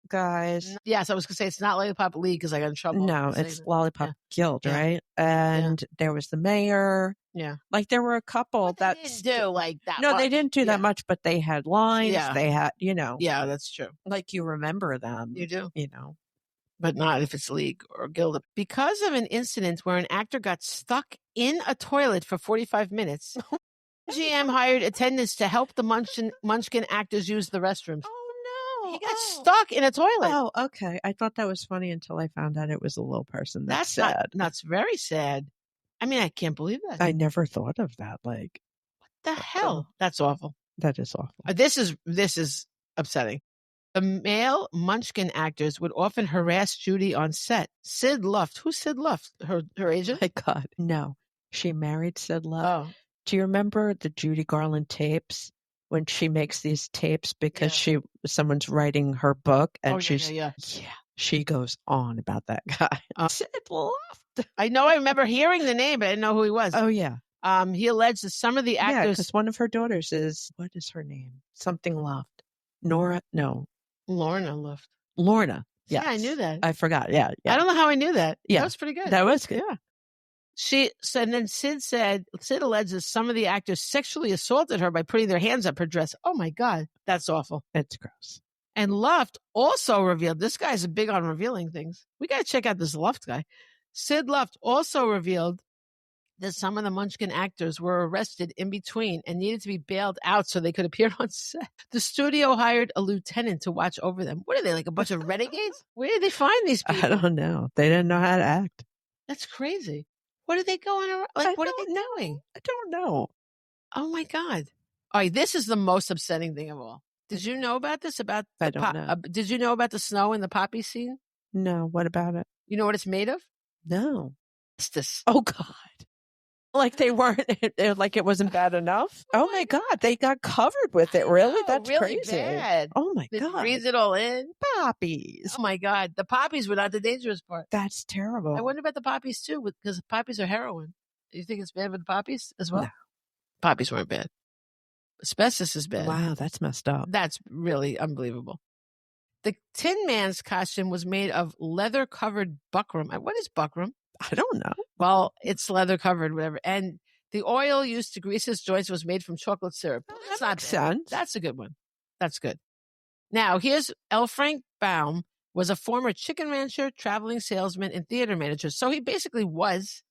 guys. Yes, I was going to say it's not Lollipop League because I got in trouble. No, it's Lollipop Guild, right? And there was the mayor. Yeah. Like there were a couple that didn't do like that. No, they didn't do that much, but they had lines. Yeah. They had, Yeah, that's true. Like you remember them. You do. But not if it's League or Guild. Because of an incident where an actor got stuck in a toilet for 45 minutes, GM hired attendants to help the Munchkin actors use the restrooms. Oh, no. He got stuck in a toilet. Oh, okay. I thought that was funny until I found out it was a little person. That's sad. That's very sad. I mean, I can't believe that. I never thought of that. Like, what the hell? That's awful. That is awful. This is upsetting. The male Munchkin actors would often harass Judy on set. Sid Luft. Who's Sid Luft? Her agent? My God. No. She married Sid Luft. Oh. Do you remember the Judy Garland tapes when she makes these tapes because someone's writing her book and she goes on about that guy. Sid Luft. I know. I remember hearing the name, but I didn't know who he was. Oh, yeah. He alleged that some of the actors. Yeah, because one of her daughters is, what is her name? Something Luft. Nora? No. Lorna Luft. Lorna. Yes. Yeah, I knew that. I forgot. Yeah. I don't know how I knew that. Yeah. That was pretty good. That was good. Yeah. And then Sid alleges some of the actors sexually assaulted her by putting their hands up her dress. Oh my God. That's awful. It's gross. And Luft also revealed, this guy's big on revealing things. We got to check out this Luft guy. Sid Luft also revealed that some of the Munchkin actors were arrested in between and needed to be bailed out so they could appear on set. The studio hired a lieutenant to watch over them. What are they, like a bunch of renegades? Where did they find these people? I don't know. They didn't know how to act. That's crazy. What are they going around? Like, what are they doing? I don't know. Oh my God. All right, this is the most upsetting thing of all. Did you know about this? I don't know. Did you know about the snow in the poppy scene? No. What about it? You know what it's made of? No. Asbestos. Oh God. Like they weren't, like it wasn't bad enough. Oh my God. They got covered with it. Really? That's really crazy. Bad. Oh my They God. freeze it all in. Poppies. Oh my God. The poppies were not the dangerous part. That's terrible. I wonder about the poppies too, because poppies are heroin. Do you think it's bad with the poppies as well? No. Poppies weren't bad. Asbestos is bad. Wow, that's messed up. That's really unbelievable. The Tin Man's costume was made of leather-covered buckram. What is buckram? I don't know. Well, it's leather-covered, whatever. And the oil used to grease his joints was made from chocolate syrup. That's not bad. Sense. That's a good one. That's good. Now, here's L. Frank Baum was a former chicken rancher, traveling salesman, and theater manager. So he basically was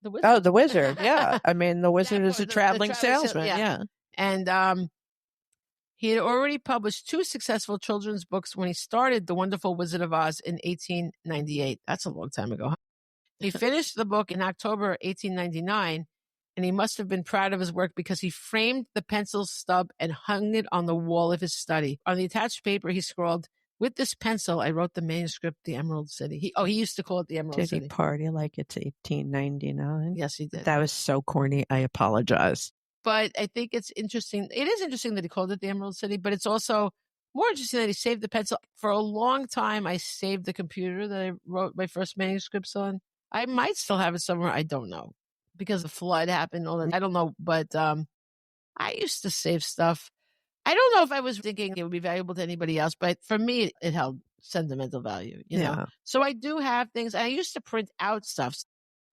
the wizard. Oh, the wizard. Yeah. I mean, the wizard is a traveling salesman. Yeah. And he had already published 2 successful children's books when he started The Wonderful Wizard of Oz in 1898. That's a long time ago. Huh? He finished the book in October 1899, and he must have been proud of his work because he framed the pencil stub and hung it on the wall of his study. On the attached paper, he scrawled, "With this pencil, I wrote the manuscript, The Emerald City." He used to call it The Emerald City. Did he party like it's 1899? Yes, he did. That was so corny. I apologize. But I think it's interesting. It is interesting that he called it the Emerald City, but it's also more interesting that he saved the pencil. For a long time, I saved the computer that I wrote my first manuscripts on. I might still have it somewhere. I don't know. because the flood happened. I don't know, but I used to save stuff. I don't know if I was thinking it would be valuable to anybody else, but for me, it held sentimental value, you know? So I do have things. I used to print out stuff.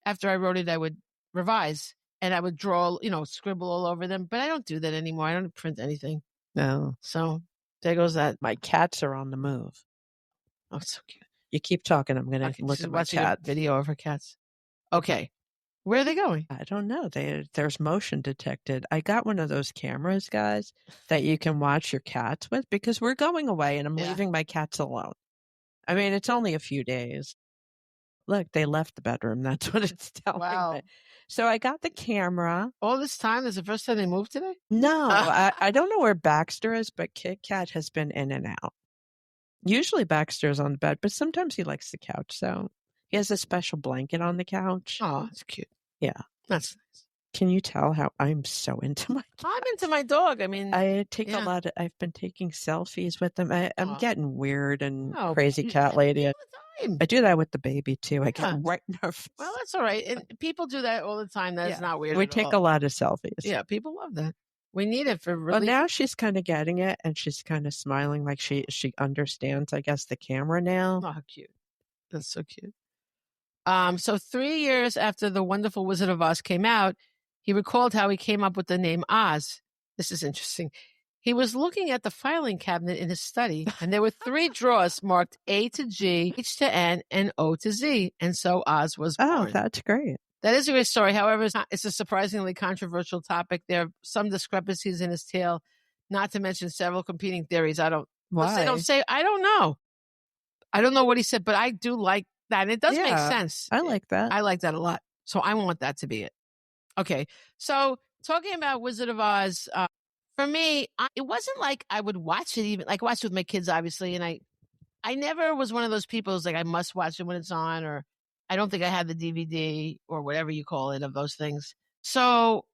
After I wrote it, I would revise and I would draw, scribble all over them, but I don't do that anymore. I don't print anything. No. So there goes that. My cats are on the move. Oh, it's so cute. You keep talking. I'm going to look at my cat. A video of her cats. Okay. Where are they going? I don't know. There's motion detected. I got one of those cameras, guys, that you can watch your cats with because we're going away and I'm leaving my cats alone. I mean, it's only a few days. Look, they left the bedroom. That's what it's telling me. So I got the camera. All this time? This is the first time they moved today? No, I don't know where Baxter is, but Kit Kat has been in and out. Usually Baxter's on the bed, but sometimes he likes the couch. So he has a special blanket on the couch. Oh, that's cute. Yeah. That's nice. Can you tell how I'm so into my cat? I'm into my dog. I mean, I take I've been taking selfies with them. I'm getting weird and crazy cat lady. I do that with the baby too. I get right nervous. Well, that's all right. And people do that all the time. That's not weird. We take a lot of selfies. Yeah, people love that. We need it for relief. Well, now she's kind of getting it and she's kind of smiling like she understands, I guess, the camera now. Oh, how cute. That's so cute. So 3 years after The Wonderful Wizard of Oz came out, he recalled how he came up with the name Oz. This is interesting. He was looking at the filing cabinet in his study, and there were 3 drawers marked A to G, H to N, and O to Z. And so Oz was born. Oh, that's great. That is a great story. However, it's a surprisingly controversial topic. There are some discrepancies in his tale, not to mention several competing theories. Why? I don't know. I don't know what he said, but I do like that. And it does make sense. I like that. I like that a lot. So I want that to be it. Okay. So talking about Wizard of Oz, for me, it wasn't like I would watch it even, like watch it with my kids, obviously. And I never was one of those people who's like, I must watch it when it's on, or I don't think I had the DVD or whatever you call it of those things. So,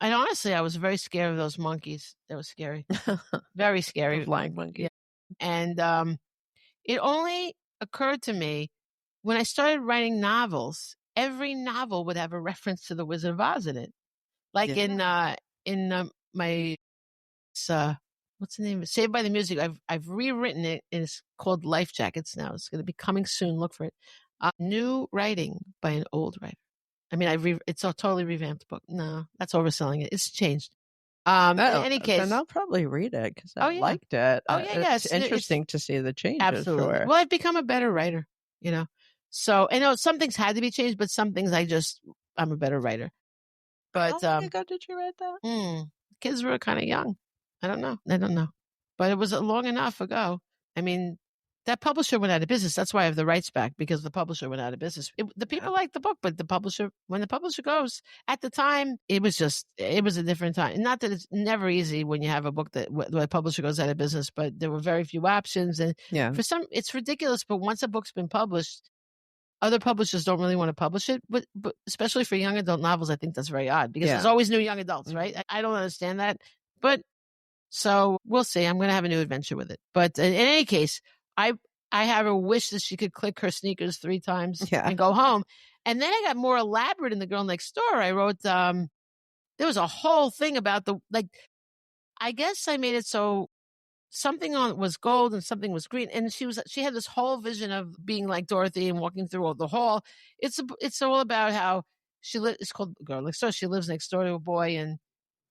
and honestly, I was very scared of those monkeys. They were scary. Very scary. Flying monkey. Yeah. And it only occurred to me when I started writing novels, every novel would have a reference to the Wizard of Oz in it. Like in my what's the name? Saved by the Music. I've rewritten it, and it's called Life Jackets now. It's going to be coming soon. Look for it. New writing by an old writer. I mean, it's a totally revamped book. No, that's overselling it. It's changed. In any case, then I'll probably read it because I liked it. It's interesting to see the changes. Absolutely. Sure. Well, I've become a better writer. So I know some things had to be changed, but some things I'm a better writer. But how long ago did you write that? Kids were kind of young. I don't know. But it was long enough ago. I mean, that publisher went out of business. That's why I have the rights back, because the publisher went out of business. The people liked the book, but when the publisher goes, at the time, it was a different time. Not that it's never easy when you have a book that the publisher goes out of business, but there were very few options. And for some, it's ridiculous. But once a book's been published, other publishers don't really want to publish it, but especially for young adult novels, I think that's very odd because there's always new young adults, right? I don't understand that. But so we'll see. I'm going to have a new adventure with it. But in any case, I have a wish that she could click her sneakers 3 times and go home. And then I got more elaborate in The Girl Next Door. I wrote, there was a whole thing about I guess I made it so something was gold and something was green. And she had this whole vision of being like Dorothy and walking through the hall. It's all about how it's called Girl Next Door. She lives next door to a boy and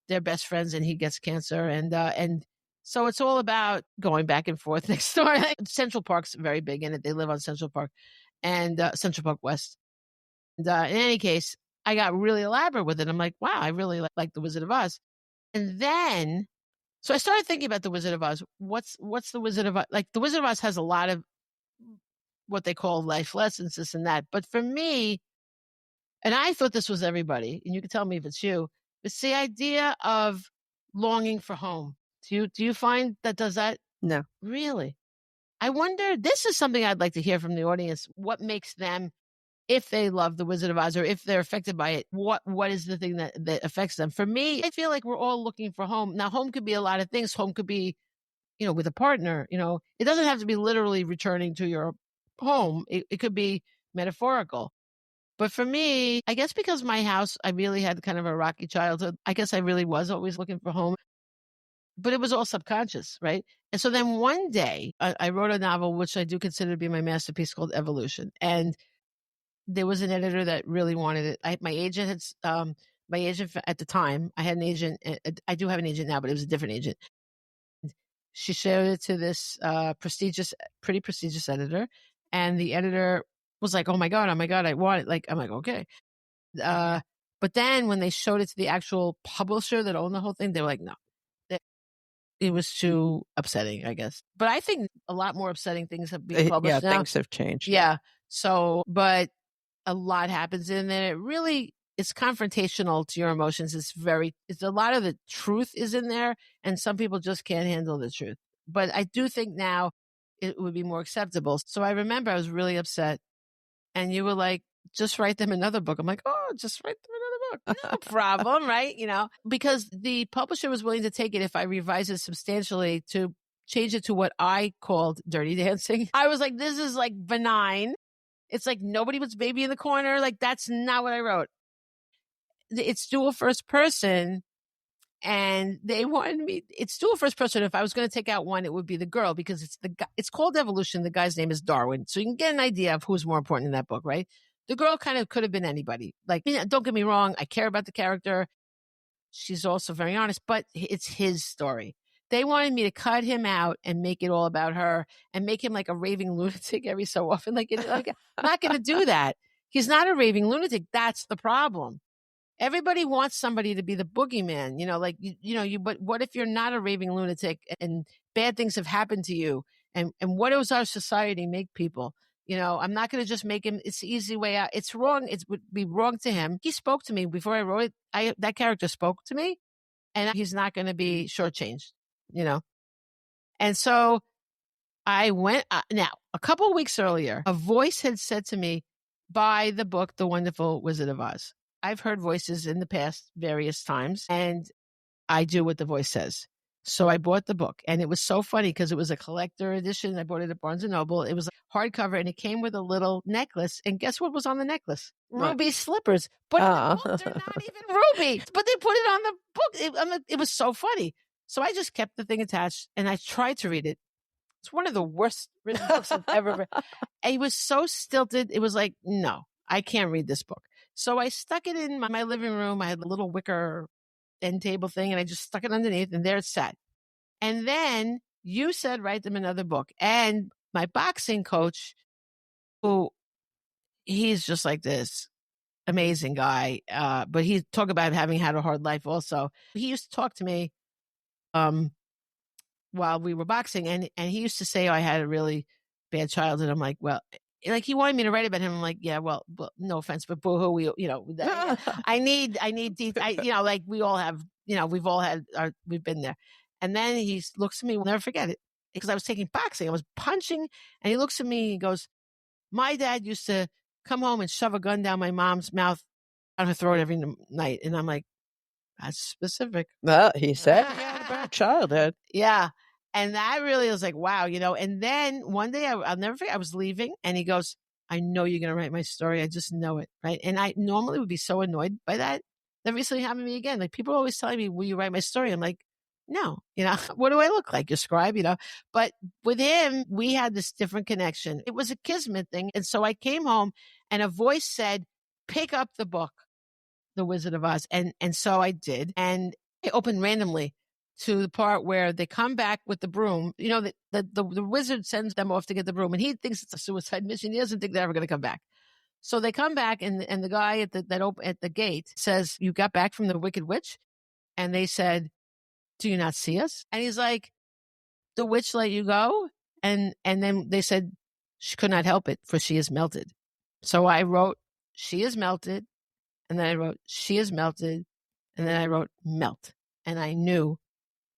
they're best friends and he gets cancer. And so it's all about going back and forth next door. Central Park's very big in it. They live on Central Park and Central Park West. And in any case, I got really elaborate with it. I'm like, wow, I really like The Wizard of Oz. And then, so I started thinking about The Wizard of Oz. What's The Wizard of Oz? Like, The Wizard of Oz has a lot of what they call life lessons, this and that. But for me, and I thought this was everybody, and you can tell me if it's you, it's the idea of longing for home. Do you find that does that? No. Really? I wonder, this is something I'd like to hear from the audience. What makes them, if they love The Wizard of Oz or if they're affected by it, what is the thing that affects them? For me, I feel like we're all looking for home. Now, home could be a lot of things. Home could be, with a partner, it doesn't have to be literally returning to your home. It could be metaphorical. But for me, I guess because my house, I really had kind of a rocky childhood. I guess I really was always looking for home, but it was all subconscious, right? And so then one day I wrote a novel, which I do consider to be my masterpiece, called Evolution. And there was an editor that really wanted it. My agent at the time, I had an agent. I do have an agent now, but it was a different agent. She showed it to this pretty prestigious editor. And the editor was like, oh my God, I want it. Like, I'm like, okay. But then when they showed it to the actual publisher that owned the whole thing, they were like, no. It was too upsetting, I guess. But I think a lot more upsetting things have been published now. Things have changed. Yeah. So, but a lot happens in there. It really, it's confrontational to your emotions. It's a lot of the truth is in there, and some people just can't handle the truth. But I do think now it would be more acceptable. So I remember I was really upset, and you were like, just write them another book. I'm like, oh, just write them another book. No problem, right? Because the publisher was willing to take it if I revised it substantially to change it to what I called dirty dancing. I was like, this is like benign. It's like nobody puts baby in the corner. Like, that's not what I wrote. It's dual first person. And they wanted me, it's dual first person. If I was going to take out one, it would be the girl, because it's called Evolution. The guy's name is Darwin. So you can get an idea of who's more important in that book, right? The girl kind of could have been anybody. Like, don't get me wrong. I care about the character. She's also very honest, but it's his story. They wanted me to cut him out and make it all about her and make him like a raving lunatic every so often. Like I'm not going to do that. He's not a raving lunatic. That's the problem. Everybody wants somebody to be the boogeyman, but what if you're not a raving lunatic and bad things have happened to you? And what does our society make people? I'm not going to just make him, it's the easy way out. It's wrong. It would be wrong to him. He spoke to me before I wrote it. That character spoke to me, and he's not going to be shortchanged, And so I went, now a couple of weeks earlier, a voice had said to me, buy the book, The Wonderful Wizard of Oz. I've heard voices in the past various times, and I do what the voice says. So I bought the book, and it was so funny because it was a collector edition. I bought it at Barnes & Noble. It was a hardcover, and it came with a little necklace. And guess what was on the necklace? Ruby slippers. But in the book, they're not even ruby. But they put it on the book. It was so funny. So I just kept the thing attached, and I tried to read it. It's one of the worst written books I've ever read. It was so stilted. It was like, no, I can't read this book. So I stuck it in my living room. I had a little wicker end table thing, and I just stuck it underneath, and there it sat. And then you said, write them another book. And my boxing coach, who he's just like this amazing guy, but he talked about having had a hard life also. He used to talk to me while we were boxing, and he used to say, I had a really bad childhood. I'm like, well, like he wanted me to write about him. I'm like, yeah, well no offense, but boo-hoo, I need, like we all have, we've been there. And then he looks at me, we'll never forget it, because I was taking boxing. I was punching, and he looks at me, he goes, my dad used to come home and shove a gun down my mom's mouth, down her throat every night. And I'm like, that's specific. Well, he said he had a bad childhood. Yeah. And that really was like, wow, and then one day I'll never forget, I was leaving, and he goes, I know you're going to write my story. I just know it. Right. And I normally would be so annoyed by that. That recently happened to me again. Like, people are always telling me, will you write my story? I'm like, no, what do I look like? Your scribe, but with him, we had this different connection. It was a kismet thing. And so I came home, and a voice said, pick up the book, The Wizard of Oz. And so I did. And I opened randomly to the part where they come back with the broom. The wizard sends them off to get the broom, and he thinks it's a suicide mission. He doesn't think they're ever going to come back. So they come back, and the guy at the gate says, you got back from the Wicked Witch? And they said, do you not see us? And he's like, the witch let you go? And then they said, she could not help it, for she is melted. So I wrote, she is melted. And then I wrote, she is melted. And then I wrote, melt. And I knew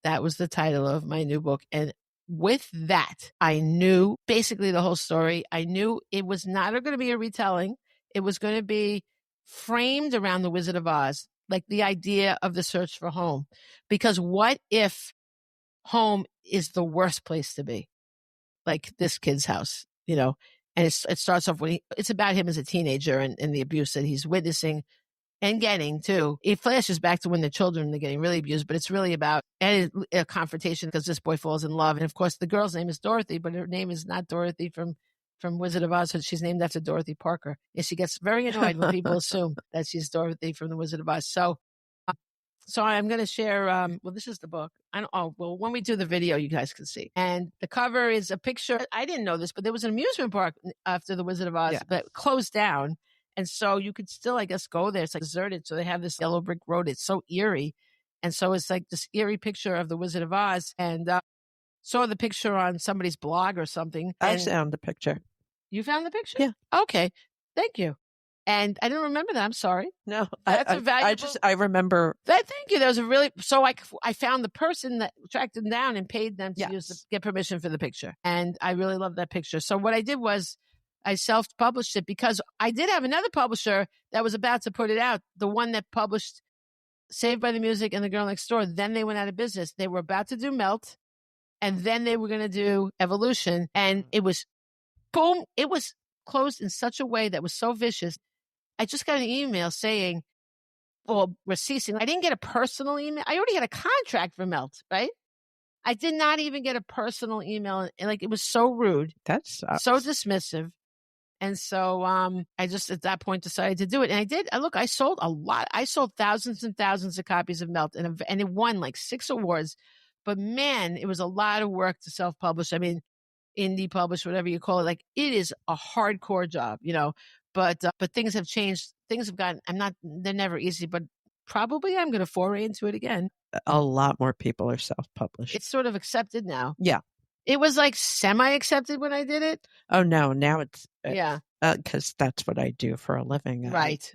that was the title of my new book. And with that, I knew basically the whole story. I knew it was not going to be a retelling. It was going to be framed around the Wizard of Oz, like the idea of the search for home. Because what if home is the worst place to be? Like this kid's house, And it starts off when it's about him as a teenager and the abuse that he's witnessing and getting too. It flashes back to when the children are getting really abused, but it's really about a confrontation because this boy falls in love. And of course, the girl's name is Dorothy, but her name is not Dorothy from Wizard of Oz. So she's named after Dorothy Parker. And she gets very annoyed when people assume that she's Dorothy from the Wizard of Oz. So I'm going to share, well, this is the book. Well, when we do the video, you guys can see. And the cover is a picture. I didn't know this, but there was an amusement park after the Wizard of Oz that closed down. And so you could still, I guess, go there. It's like deserted. So they have this yellow brick road. It's so eerie. And so it's like this eerie picture of the Wizard of Oz. And saw the picture on somebody's blog or something. I found the picture. You found the picture? Yeah. Okay. Thank you. And I didn't remember that. I'm sorry. No, That's a valuable. I remember. Thank you. There was a really, so I found the person that tracked them down and paid them to get permission for the picture. And I really love that picture. So what I did was I self-published it because I did have another publisher that was about to put it out. The one that published Saved by the Music and The Girl Next Door. Then they went out of business. They were about to do Melt. And then they were going to do Evolution. And it was, boom, it was closed in such a way that was so vicious. I just got an email saying, well, we're ceasing. I didn't get a personal email. I already had a contract for Melt, right? I did not even get a personal email. And like, it was so rude. That's so dismissive. And so I just at that point decided to do it. And I did. I sold a lot. I sold thousands and thousands of copies of Melt. And it won like 6 awards. But man, it was a lot of work to self-publish. I mean, indie publish, whatever you call it. Like, it is a hardcore job, you know. But things have changed. Things have gotten, they're never easy, but probably I'm going to foray into it again. A lot more people are self-published. It's sort of accepted now. Yeah. It was like semi-accepted when I did it. Oh, no. Now it's yeah. Because that's what I do for a living. Right.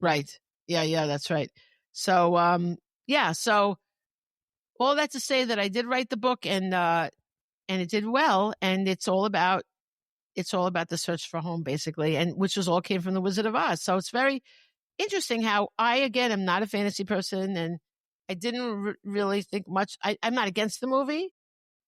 Right. Yeah, that's right. So, so all that to say that I did write the book and it did well. And it's all about the search for home, basically, and which all came from the Wizard of Oz. So it's very interesting how again, I'm not a fantasy person, and I didn't really think much. I'm not against the movie.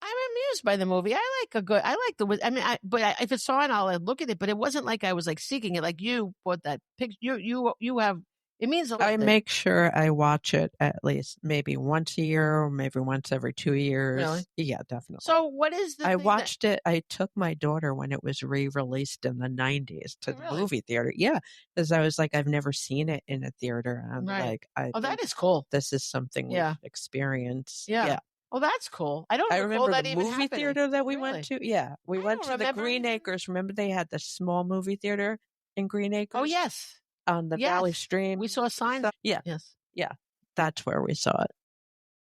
I'm amused by the movie. But if it's on, I'll look at it. But it wasn't like I was like seeking it. Like you bought that picture. You have. It means a lot. I make sure I watch it at least maybe once a year or maybe once every 2 years. Really? Yeah, definitely. So what is the I watched it. I took my daughter when it was re-released in the 90s to the movie theater. Yeah, because I was like, I've never seen it in a theater. And I'm like, that is cool. This is something we've experienced. Yeah. Oh, that's cool. I remember that the even movie happening. theater that we went to. Yeah, we went to the Green anything. Acres. Remember they had the small movie theater in Green Acres? Oh, yes. On the Valley Stream. We saw signs. Yeah. Yes. Yeah. That's where we saw it.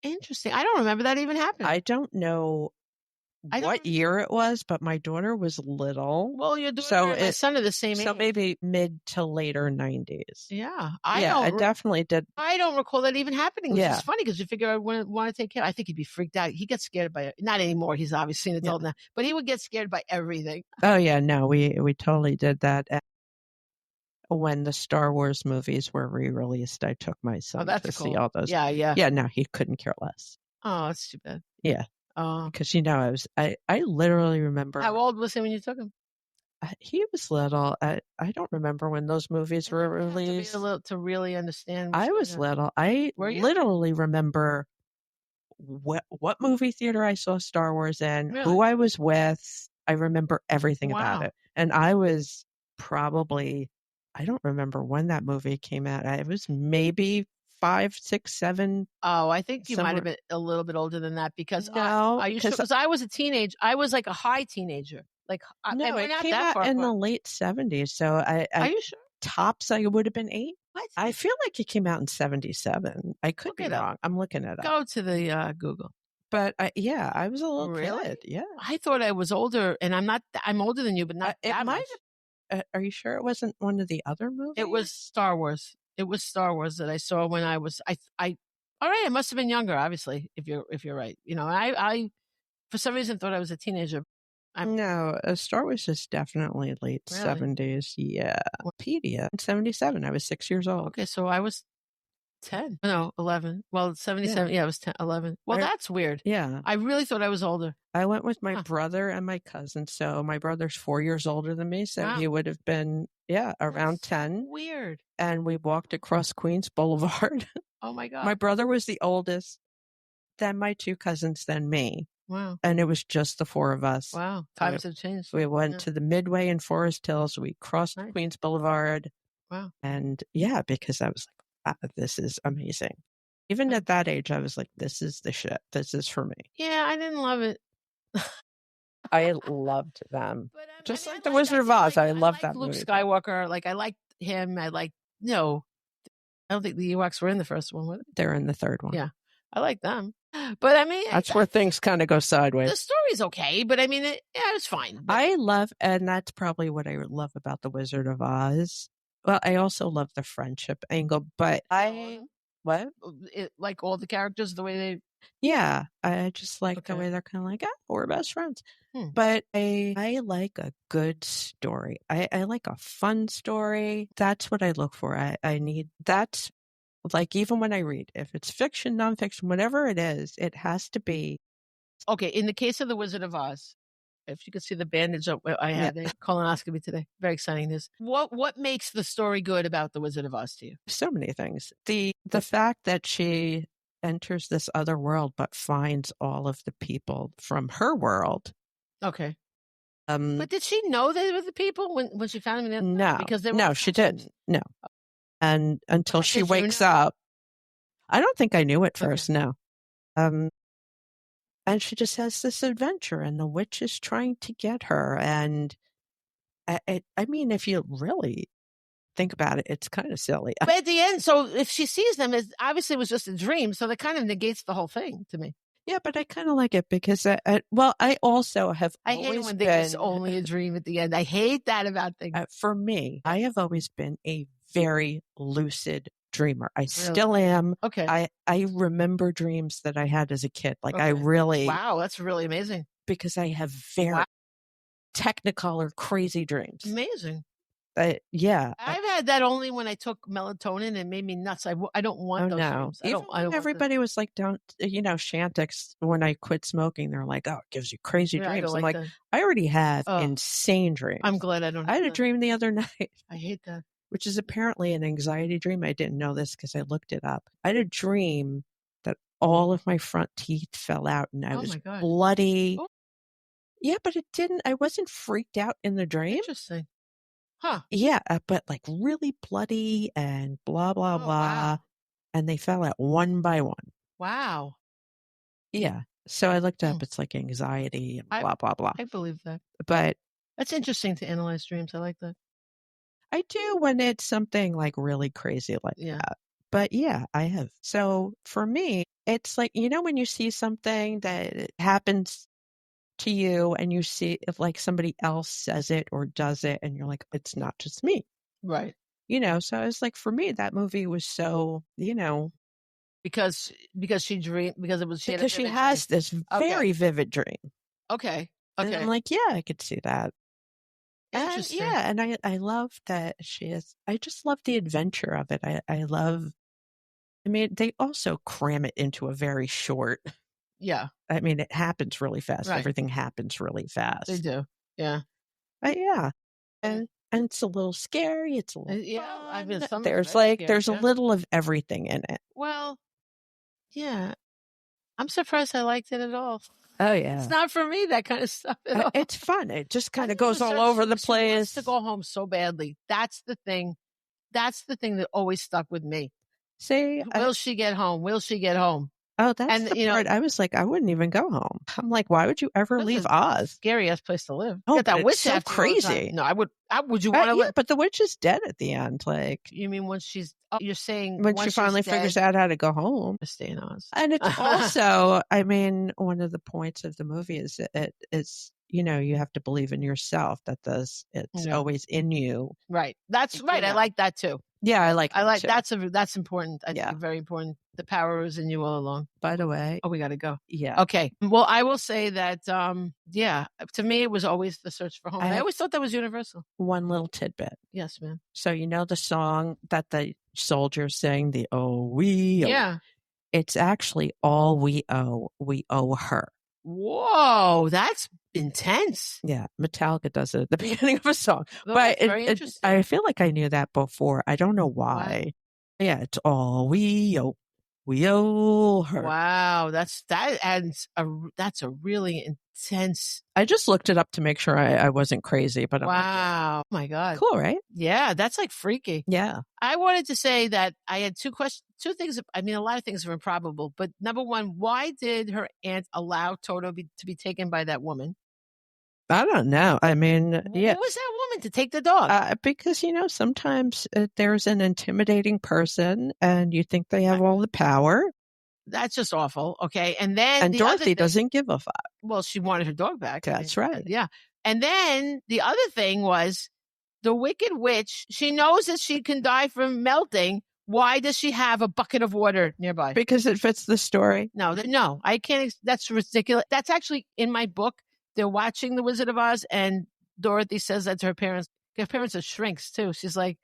Interesting. I don't remember that even happening. I don't know what year it was, but my daughter was little. Well, your daughter and my son are the same age. So maybe mid to later 90s. Yeah. I definitely did. I don't recall that even happening, which is funny because you figure I wouldn't want to take care. I think he'd be freaked out. He gets scared by it. Not anymore. He's obviously an adult now. But he would get scared by everything. Oh, yeah. No, we totally did that. When the Star Wars movies were re-released, I took my son to see all those. Yeah. Yeah, no, he couldn't care less. Oh, that's too bad. Yeah. Oh. Because, I literally remember. How old was he when you took him? He was little. I don't remember when those movies were released. To really understand. I was little. I literally remember what movie theater I saw Star Wars in, who I was with. I remember everything about it. And I was probably, I don't remember when that movie came out. It was maybe 5, 6, 7. Oh, I think you might have been a little bit older than that because because I was a teenager. I was like a high teenager. Like no, it came out in the late 70s. So are you sure? Tops, I would have been 8. I feel like it came out in 77. I could be wrong. I'm looking it up. Go to the Google. But I was a little kid. Yeah, I thought I was older, and I'm not. I'm older than you, but not that much. Are you sure it wasn't one of the other movies? It was Star Wars. It was Star Wars that I saw when I was. All right, I must have been younger, obviously. If you're right, I for some reason thought I was a teenager. No, Star Wars is definitely late 70s. Yeah, Wikipedia. In 77, I was 6 years old. Okay, so I was 10. No, 11. Well, 77. Yeah, it was 10, 11. Well, that's weird. Yeah. I really thought I was older. I went with my brother and my cousin. So my brother's 4 years older than me. So he would have been, around That's 10. Weird. And we walked across Queens Boulevard. Oh my God. My brother was the oldest, then my 2 cousins, then me. Wow. And it was just the 4 of us. Wow. Times have changed. We went to the Midway in Forest Hills. We crossed Queens Boulevard. Wow. And because I was like, this is amazing. Even at that age, I was like, this is the shit. This is for me. Yeah, I didn't love it. I loved them. But, Just like The Wizard of Oz. I love that Luke movie. Skywalker. Like, I liked him. I liked, I don't think the Ewoks were in the first one, were they? They're in the third one. Yeah. I like them. But I mean, that's where things kind of go sideways. The story's okay, but I mean, it's fine. But I love, and that's probably what I love about The Wizard of Oz. Well, I also love the friendship angle, but what? Like all the characters, the way they. Yeah, I just like the way they're kind of like, we're best friends. But I like a good story. I like a fun story. That's what I look for. I need, that's like, even when I read, if it's fiction, nonfiction, whatever it is, it has to be. Okay, in the case of The Wizard of Oz, if you could see the bandage I had a colonoscopy today. Very exciting news. What makes the story good about The Wizard of Oz to you? So many things. The fact that she enters this other world but finds all of the people from her world. Okay. But did she know they were the people when she found them? No, because they were no, she didn't. No, and until she wakes up, I don't think I knew at first. No, and she just has this adventure, and the witch is trying to get her. And I mean, if you really think about it, it's kind of silly. But at the end, so if she sees them, it obviously was just a dream, so that kind of negates the whole thing to me. Yeah, but I kind of like it because, I also have I hate when it's only a dream at the end. I hate that about things. For me, I have always been a very lucid dreamer. I still am. Okay. I remember dreams that I had as a kid. Like I really. Wow, that's really amazing. Because I have very technicolor, crazy dreams. Amazing. Yeah. I've had that only when I took melatonin and it made me nuts. I don't want those dreams. Even when everybody was like, don't, Chantix, when I quit smoking, they're like, oh, it gives you crazy dreams. I'm like, I already have insane dreams. I'm glad I don't. I had a dream the other night. I hate that. Which is apparently an anxiety dream. I didn't know this because I looked it up. I had a dream that all of my front teeth fell out and I was bloody. Oh. Yeah, but I wasn't freaked out in the dream. Interesting. Huh. Yeah, but like really bloody and blah, blah, blah. Wow. And they fell out one by one. Wow. Yeah. So I looked up, it's like anxiety and blah, blah, blah. I believe that. But that's interesting to analyze dreams. I like that. I do when it's something like really crazy like that. But yeah, I have. So for me, it's like, when you see something that happens to you and you see if like somebody else says it or does it and you're like, it's not just me. Right. So I was like, for me, that movie was so, because she dreamed, because she has this very vivid dream. Okay. And I'm like, yeah, I could see that. Interesting. And I love that I just love the adventure of it. They also cram it into a very short. Yeah. I mean, it happens really fast. Right. Everything happens really fast. They do. Yeah. But yeah. And it's a little scary. It's a little fun. I mean, there's a little of everything in it. Well, yeah. I'm surprised I liked it at all. Oh, yeah. It's not for me, that kind of stuff at all. It's fun. It just kind of goes all over the place. She wants to go home so badly. That's the thing. That's the thing that always stuck with me. See? Will she get home? Will she get home? Oh, that's the part. I was like, I wouldn't even go home. I'm like, why would you ever leave Oz? Scary ass place to live. Oh, that witch so crazy. No, I would. Would you want to live? But the witch is dead at the end. Like, you mean when she's? You're saying when she finally figures out how to go home, stay in Oz. And it's also, I mean, one of the points of the movie is you have to believe in yourself. It's always in you. Right. That's right. I like that too. Yeah, I like that too. That's important. I think very important. The power is in you all along. By the way. Oh, we got to go. Yeah. Okay. Well, I will say that, to me, it was always the search for home. I always thought that was universal. One little tidbit. Yes, ma'am. So, you know the song that the soldiers sing, the "Oh, we"? Yeah. It's actually all we owe her. Whoa, that's intense. Yeah, Metallica does it at the beginning of a song. Well, but very interesting. I feel like I knew that before. I don't know why. Wow. Yeah, it's all we owe. We owe her. Wow, that's a really intense. I just looked it up to make sure I wasn't crazy, but wow, oh my God, cool, right? Yeah, that's like freaky. Yeah, I wanted to say that I had two things. I mean, a lot of things are improbable, but number one, why did her aunt allow Toto to be taken by that woman? I don't know. I mean, yeah. Who was that woman to take the dog? Because, sometimes there's an intimidating person and you think they have all the power. That's just awful. Okay. And then and Dorothy doesn't give a fuck. Well, she wanted her dog back. That's right. Yeah. And then the other thing was the Wicked Witch. She knows that she can die from melting. Why does she have a bucket of water nearby? Because it fits the story. No, I can't. That's ridiculous. That's actually in my book. They're watching The Wizard of Oz, and Dorothy says that to her parents. Her parents are shrinks, too. She's like,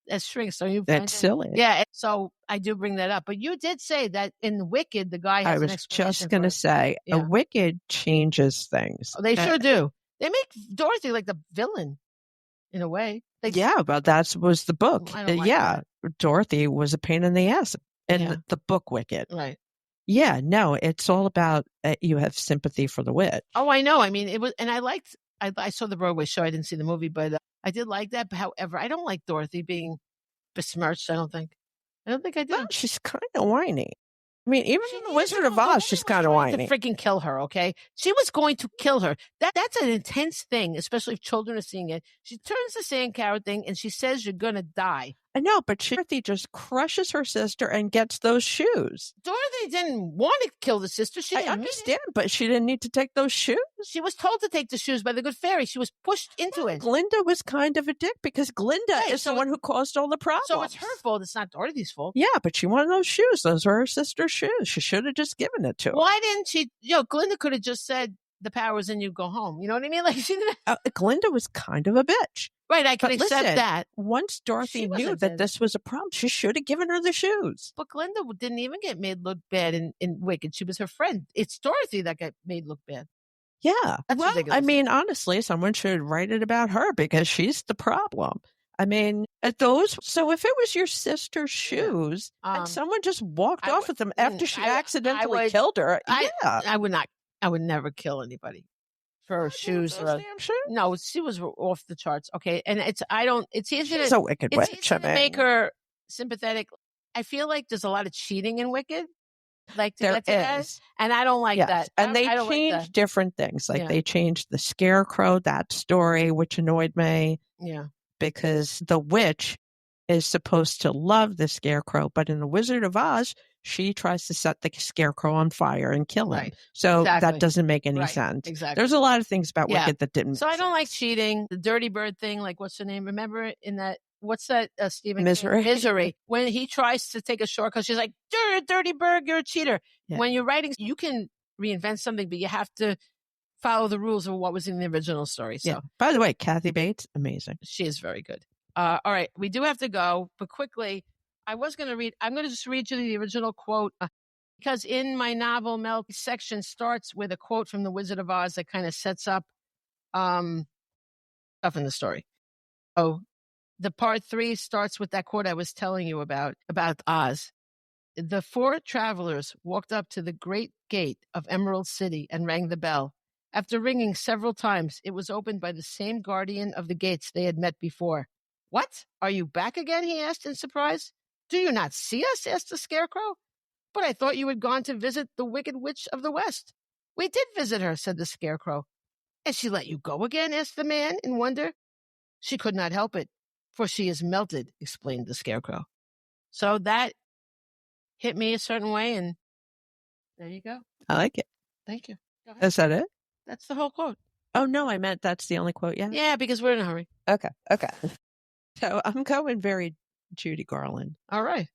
as shrinks, don't you? That's silly. Yeah, so I do bring that up. But you did say that in Wicked, the guy has an explanation. I was just going to say, a Wicked changes things. Oh, they sure do. They make Dorothy like the villain, in a way. But that was the book. That. Dorothy was a pain in the ass in the book Wicked. Right. Yeah, no, it's all about you have sympathy for the witch. Oh, I know. I mean, it was, and I saw the Broadway show. I didn't see the movie, but I did like that. But however, I don't like Dorothy being besmirched. I don't think I did. Well, she's kind of whiny. I mean, even in The Wizard of Oz, she's kind of whiny. To freaking kill her, okay? She was going to kill her. That's an intense thing, especially if children are seeing it. She turns the sand carrot thing and she says you're going to die. I know, but Dorothy just crushes her sister and gets those shoes. Dorothy didn't want to kill the sister. I understand, but she didn't need to take those shoes. She was told to take the shoes by the good fairy. She was pushed into it. Glinda was kind of a dick because Glinda is the one who caused all the problems. So it's her fault. It's not Dorothy's fault. Yeah, but she wanted those shoes. Those were her sister's shoes. She should have just given it to her. Why didn't she? Glinda could have just said, the power's in you, go home. You know what I mean? Like she didn't. Glinda was kind of a bitch. Right, I can accept that. Once Dorothy knew that this was a problem, she should have given her the shoes. But Glinda didn't even get made look bad in Wicked. She was her friend. It's Dorothy that got made look bad. Yeah. That's well, ridiculous. I mean, honestly, someone should write it about her because she's the problem. I mean, so if it was your sister's shoes and someone just walked off with them after she accidentally killed her, I would never kill anybody. For shoes, no, she was off the charts. Okay, and it's easy to, a wicked witch. To make her sympathetic. I feel like there's a lot of cheating in Wicked, like to get to that, and I don't like that. And they changed different things, like they changed the Scarecrow, that story, which annoyed me. Yeah, because the witch is supposed to love the Scarecrow, but in The Wizard of Oz, she tries to set the Scarecrow on fire and kill him. Right. So that doesn't make any sense. Exactly. There's a lot of things about Wicked that didn't. So I don't like cheating. The dirty bird thing, like what's her name? Remember in that, what's that, Stephen Misery. King? Misery. When he tries to take a shortcut, she's like, dirty bird, you're a cheater. Yeah. When you're writing, you can reinvent something, but you have to follow the rules of what was in the original story. So, by the way, Kathy Bates, amazing. She is very good. All right. We do have to go, but quickly, I'm going to just read you the original quote. Because in my novel, Mel section starts with a quote from The Wizard of Oz that kind of sets up stuff in the story. Oh, the part 3 starts with that quote I was telling you about Oz. The 4 travelers walked up to the great gate of Emerald City and rang the bell. After ringing several times, it was opened by the same guardian of the gates they had met before. What? Are you back again? He asked in surprise. Do you not see us? Asked the Scarecrow. But I thought you had gone to visit the Wicked Witch of the West. We did visit her, said the Scarecrow. And she let you go again? Asked the man in wonder. She could not help it, for she is melted, explained the Scarecrow. So that hit me a certain way, and there you go. I like it. Thank you. Go ahead. Is that it? That's the whole quote. Oh, no, I meant that's the only quote, yeah? Yeah, because we're in a hurry. Okay. So I'm going very Judy Garland. All right.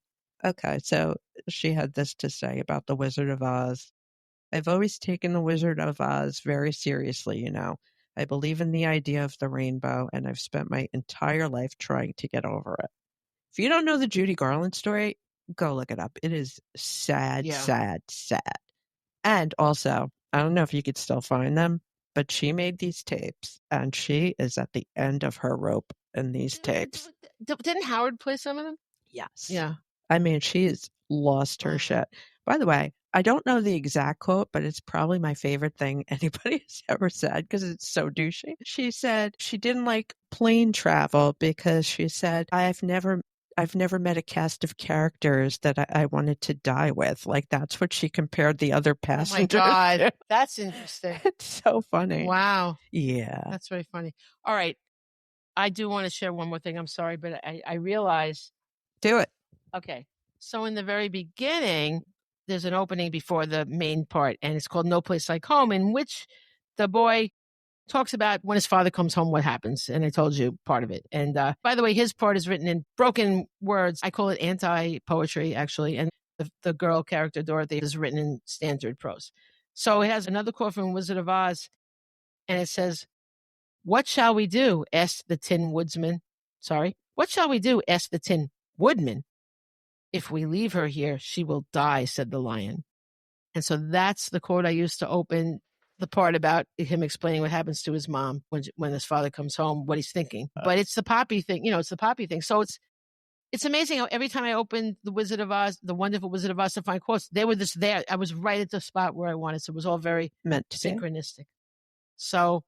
Okay, so she had this to say about the Wizard of Oz. I've always taken the Wizard of Oz very seriously, you know. I believe in the idea of the rainbow, and I've spent my entire life trying to get over it. If you don't know the Judy Garland story, go look it up. It is sad, Yeah. sad, sad. And also, I don't know if you could still find them, but she made these tapes, and she is at the end of her rope in these tapes. Didn't Howard play some of them? Yes. Yeah. I mean, she's lost her shit. By the way, I don't know the exact quote, but it's probably my favorite thing anybody has ever said because it's so douchey. She said she didn't like plane travel because she said, I've never met a cast of characters that I wanted to die with. Like, that's what she compared the other passengers. Oh my God. to. That's interesting. It's so funny. Wow. Yeah. That's very funny. All right. I do want to share one more thing. I'm sorry, but I realize. Do it. Okay. So in the very beginning, there's an opening before the main part, and it's called No Place Like Home, in which the boy talks about when his father comes home, what happens. And I told you part of it. And by the way, his part is written in broken words. I call it anti-poetry, actually. And the girl character, Dorothy, is written in standard prose. So it has another quote from Wizard of Oz, and it says, "What shall we do?" asked the Tin Woodsman. Sorry. "What shall we do?" asked the Tin Woodman. "If we leave her here, she will die," said the lion. And so that's the quote I used to open the part about him explaining what happens to his mom when his father comes home, what he's thinking. But it's the Poppy thing, it's the Poppy thing. So it's amazing how every time I opened the Wizard of Oz, the wonderful Wizard of Oz, to find quotes, they were just there. I was right at the spot where I wanted. So it was all very meant to be. Synchronistic. So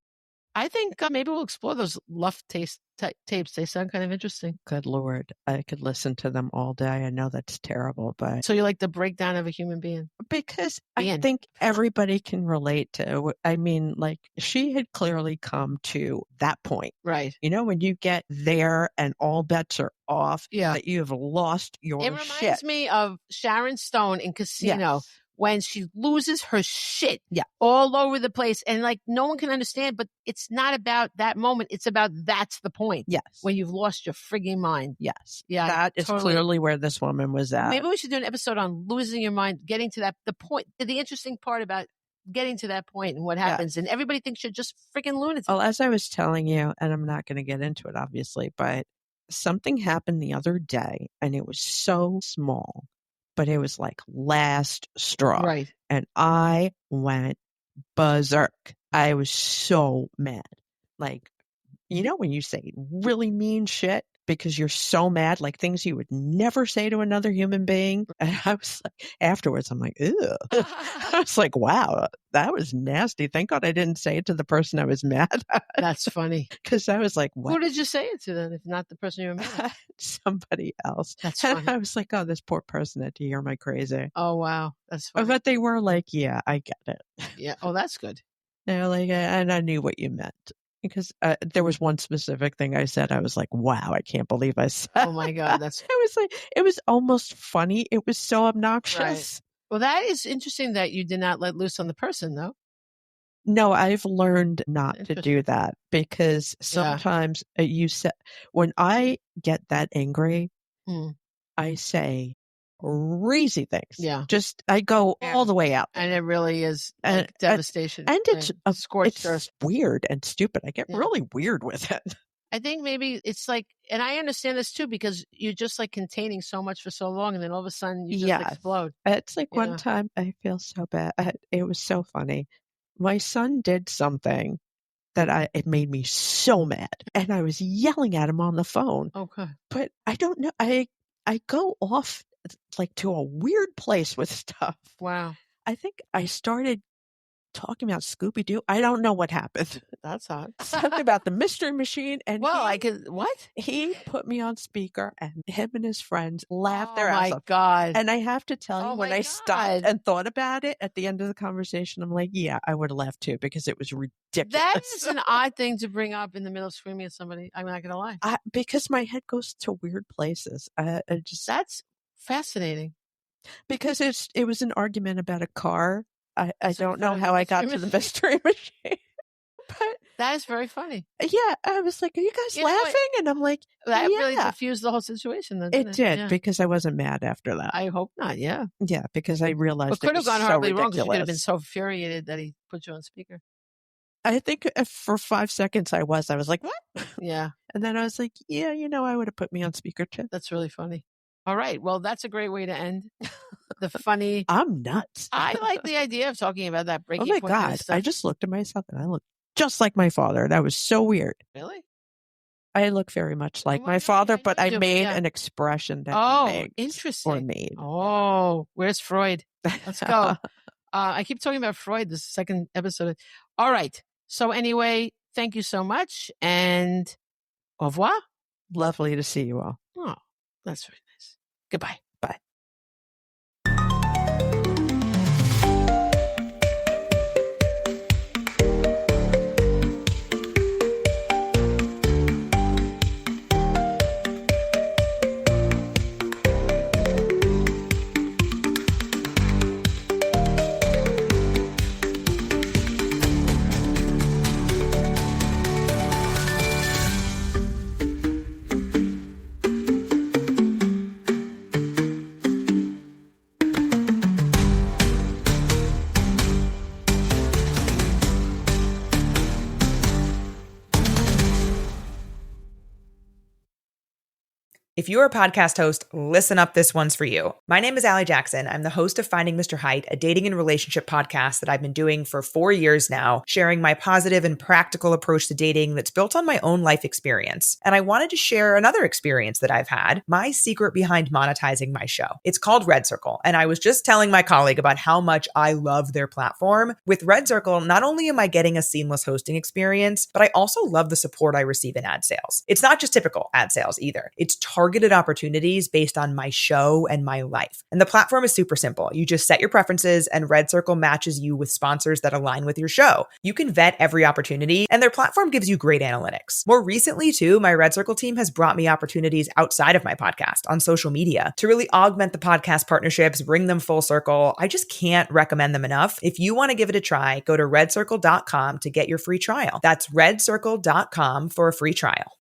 I think maybe we'll explore those Luff tapes. They sound kind of interesting. Good Lord. I could listen to them all day. I know that's terrible, but. So you like the breakdown of a human being? Because I think everybody can relate to, I mean, like, she had clearly come to that point. Right. You know, when you get there and all bets are off, yeah, that you have lost your shit. It reminds me of Sharon Stone in Casino. Yes. When she loses her shit all over the place. And like, no one can understand, but it's not about that moment. It's about that's the point. Yes. When you've lost your frigging mind. Yes. Yeah. That is clearly where this woman was at. Maybe we should do an episode on losing your mind, getting to the point, the interesting part about getting to that point and what happens. And everybody thinks you're just freaking lunatic. Well, as I was telling you, and I'm not going to get into it, obviously, but something happened the other day and it was so small. But it was like last straw. Right. And I went berserk. I was so mad. Like, you know, when you say really mean shit because you're so mad, like things you would never say to another human being. And I was like, afterwards, I'm like, ew. I was like, wow, that was nasty. Thank God I didn't say it to the person I was mad at. That's funny. Because I was like, what? Who did you say it to then, if not the person you were mad at? Somebody else. That's funny. And I was like, oh, this poor person had to hear my crazy. Oh, wow. That's funny. But they were like, yeah, I get it. Yeah. Oh, that's good. They're like, and I knew what you meant. Because there was one specific thing I said. I was like, wow, I can't believe I said. Oh my God. That's it was almost funny. It was so obnoxious. Right. Well, that is interesting that you did not let loose on the person, though. No, I've learned not to do that because sometimes you say, when I get that angry, I say crazy things. Yeah. Just, I go all the way out. And it really is like devastation. And it's scorched earth. Weird and stupid. I get really weird with it. I think maybe it's like, and I understand this too, because you're just like containing so much for so long and then all of a sudden you just explode. It's like one time I feel so bad. It was so funny. My son did something that it made me so mad. And I was yelling at him on the phone. Okay. But I don't know. I go off like to a weird place with stuff. Wow. I think I started talking about Scooby-Doo. I don't know what happened. That's hot. Something about the Mystery Machine. And what? He put me on speaker and him and his friends laughed their ass off. Oh my God. And I have to tell you, when I stopped and thought about it at the end of the conversation, I'm like, yeah, I would have laughed too because it was ridiculous. That is an odd thing to bring up in the middle of screaming at somebody. I'm not going to lie. Because my head goes to weird places. That's fascinating. Because it was an argument about a car. I don't know how I got to the Mystery Machine. But That is very funny. yeah, I was like, are you guys You know what? laughing? And I'm like, That really yeah. diffused the whole situation. Then, It didn't did Yeah. because I wasn't mad after that. I hope not. Yeah. Yeah, because I realized But it could have was gone so horribly wrong because you could have been ridiculous. so infuriated that he put you on speaker. I think for 5 seconds I was like, what? Yeah. And then I was like, yeah, I would have put me on speaker too. That's really funny. All right. Well, that's a great way to end the funny. I'm nuts. I like the idea of talking about that Oh breaking my point kind God. of stuff. I just looked at myself and I looked just like my father. That was so weird. Really? I look very much like Oh my my father, God, but you I do, made yeah. an expression that Oh, begged interesting. or made. Oh, where's Freud? Let's go. I keep talking about Freud, this second episode. All right. So anyway, thank you so much and au revoir. Lovely to see you all. Oh, that's very nice. Goodbye. Bye. If you're a podcast host, listen up, this one's for you. My name is Allie Jackson. I'm the host of Finding Mr. Height, a dating and relationship podcast that I've been doing for 4 years now, sharing my positive and practical approach to dating that's built on my own life experience. And I wanted to share another experience that I've had, my secret behind monetizing my show. It's called Red Circle, and I was just telling my colleague about how much I love their platform. With Red Circle, not only am I getting a seamless hosting experience, but I also love the support I receive in ad sales. It's not just typical ad sales either. It's targeted opportunities based on my show and my life. And the platform is super simple. You just set your preferences and Red Circle matches you with sponsors that align with your show. You can vet every opportunity and their platform gives you great analytics. More recently too, my Red Circle team has brought me opportunities outside of my podcast on social media to really augment the podcast partnerships, bring them full circle. I just can't recommend them enough. If you want to give it a try, go to redcircle.com to get your free trial. That's redcircle.com for a free trial.